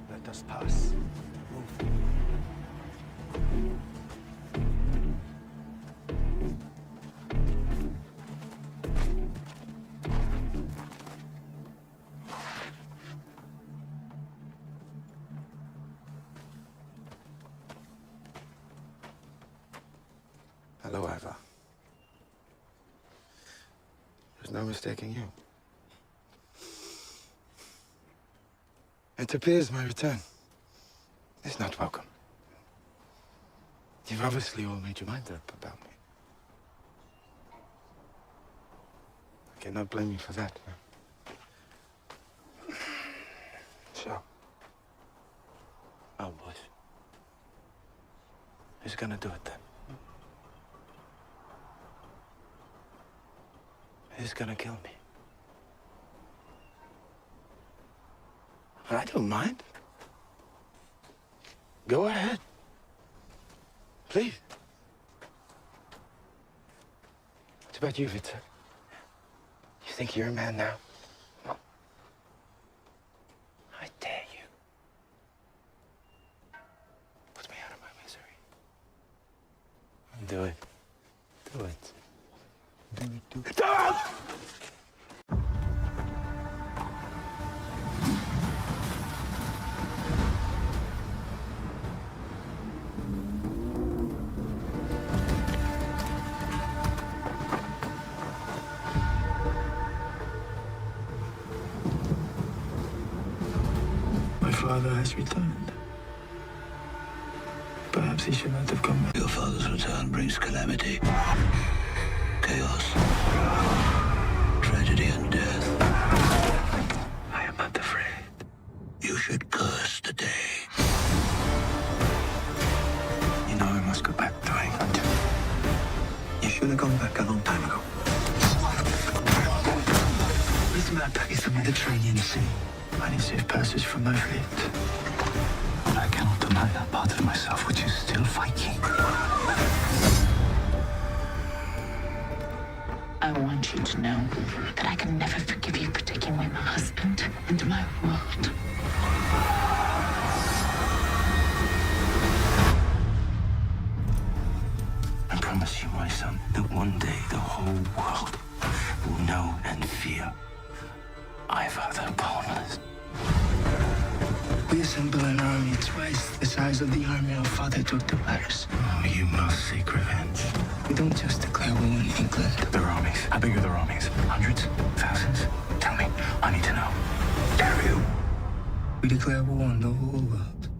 Let us pass. Hello, Ivar. There's no mistaking you. It appears my return is not welcome. You've obviously all made your mind up about me. I cannot blame you for that. So, Oh, boys. Who's gonna do it then? Who's gonna kill me? I don't mind. Go ahead. Please. What about you, Victor? You think you're a man now? I dare you. Put me out of my misery. Do it. Do it. Do it, do it. Do it! My father has returned. Perhaps he should not have come back. Your father's return brings calamity, chaos, tragedy, and death. I am not afraid. You should curse the day. You know I must go back to England. You should have gone back a long time ago. This map is the Mediterranean Sea. I need safe passage for my fleet. But I cannot deny that part of myself which is still Viking. I want want you to know that I can never forgive you for taking away my husband and my world. I promise you, my son, that one day the whole world will know and fear Ivar the Boundless. We assemble an army twice the size of the army our father took to Paris. Oh, you must seek revenge. We don't just declare war in England. Their armies. How big are their armies? Hundreds? Thousands? Tell me. I need to know. Dare you? We declare war on the whole world.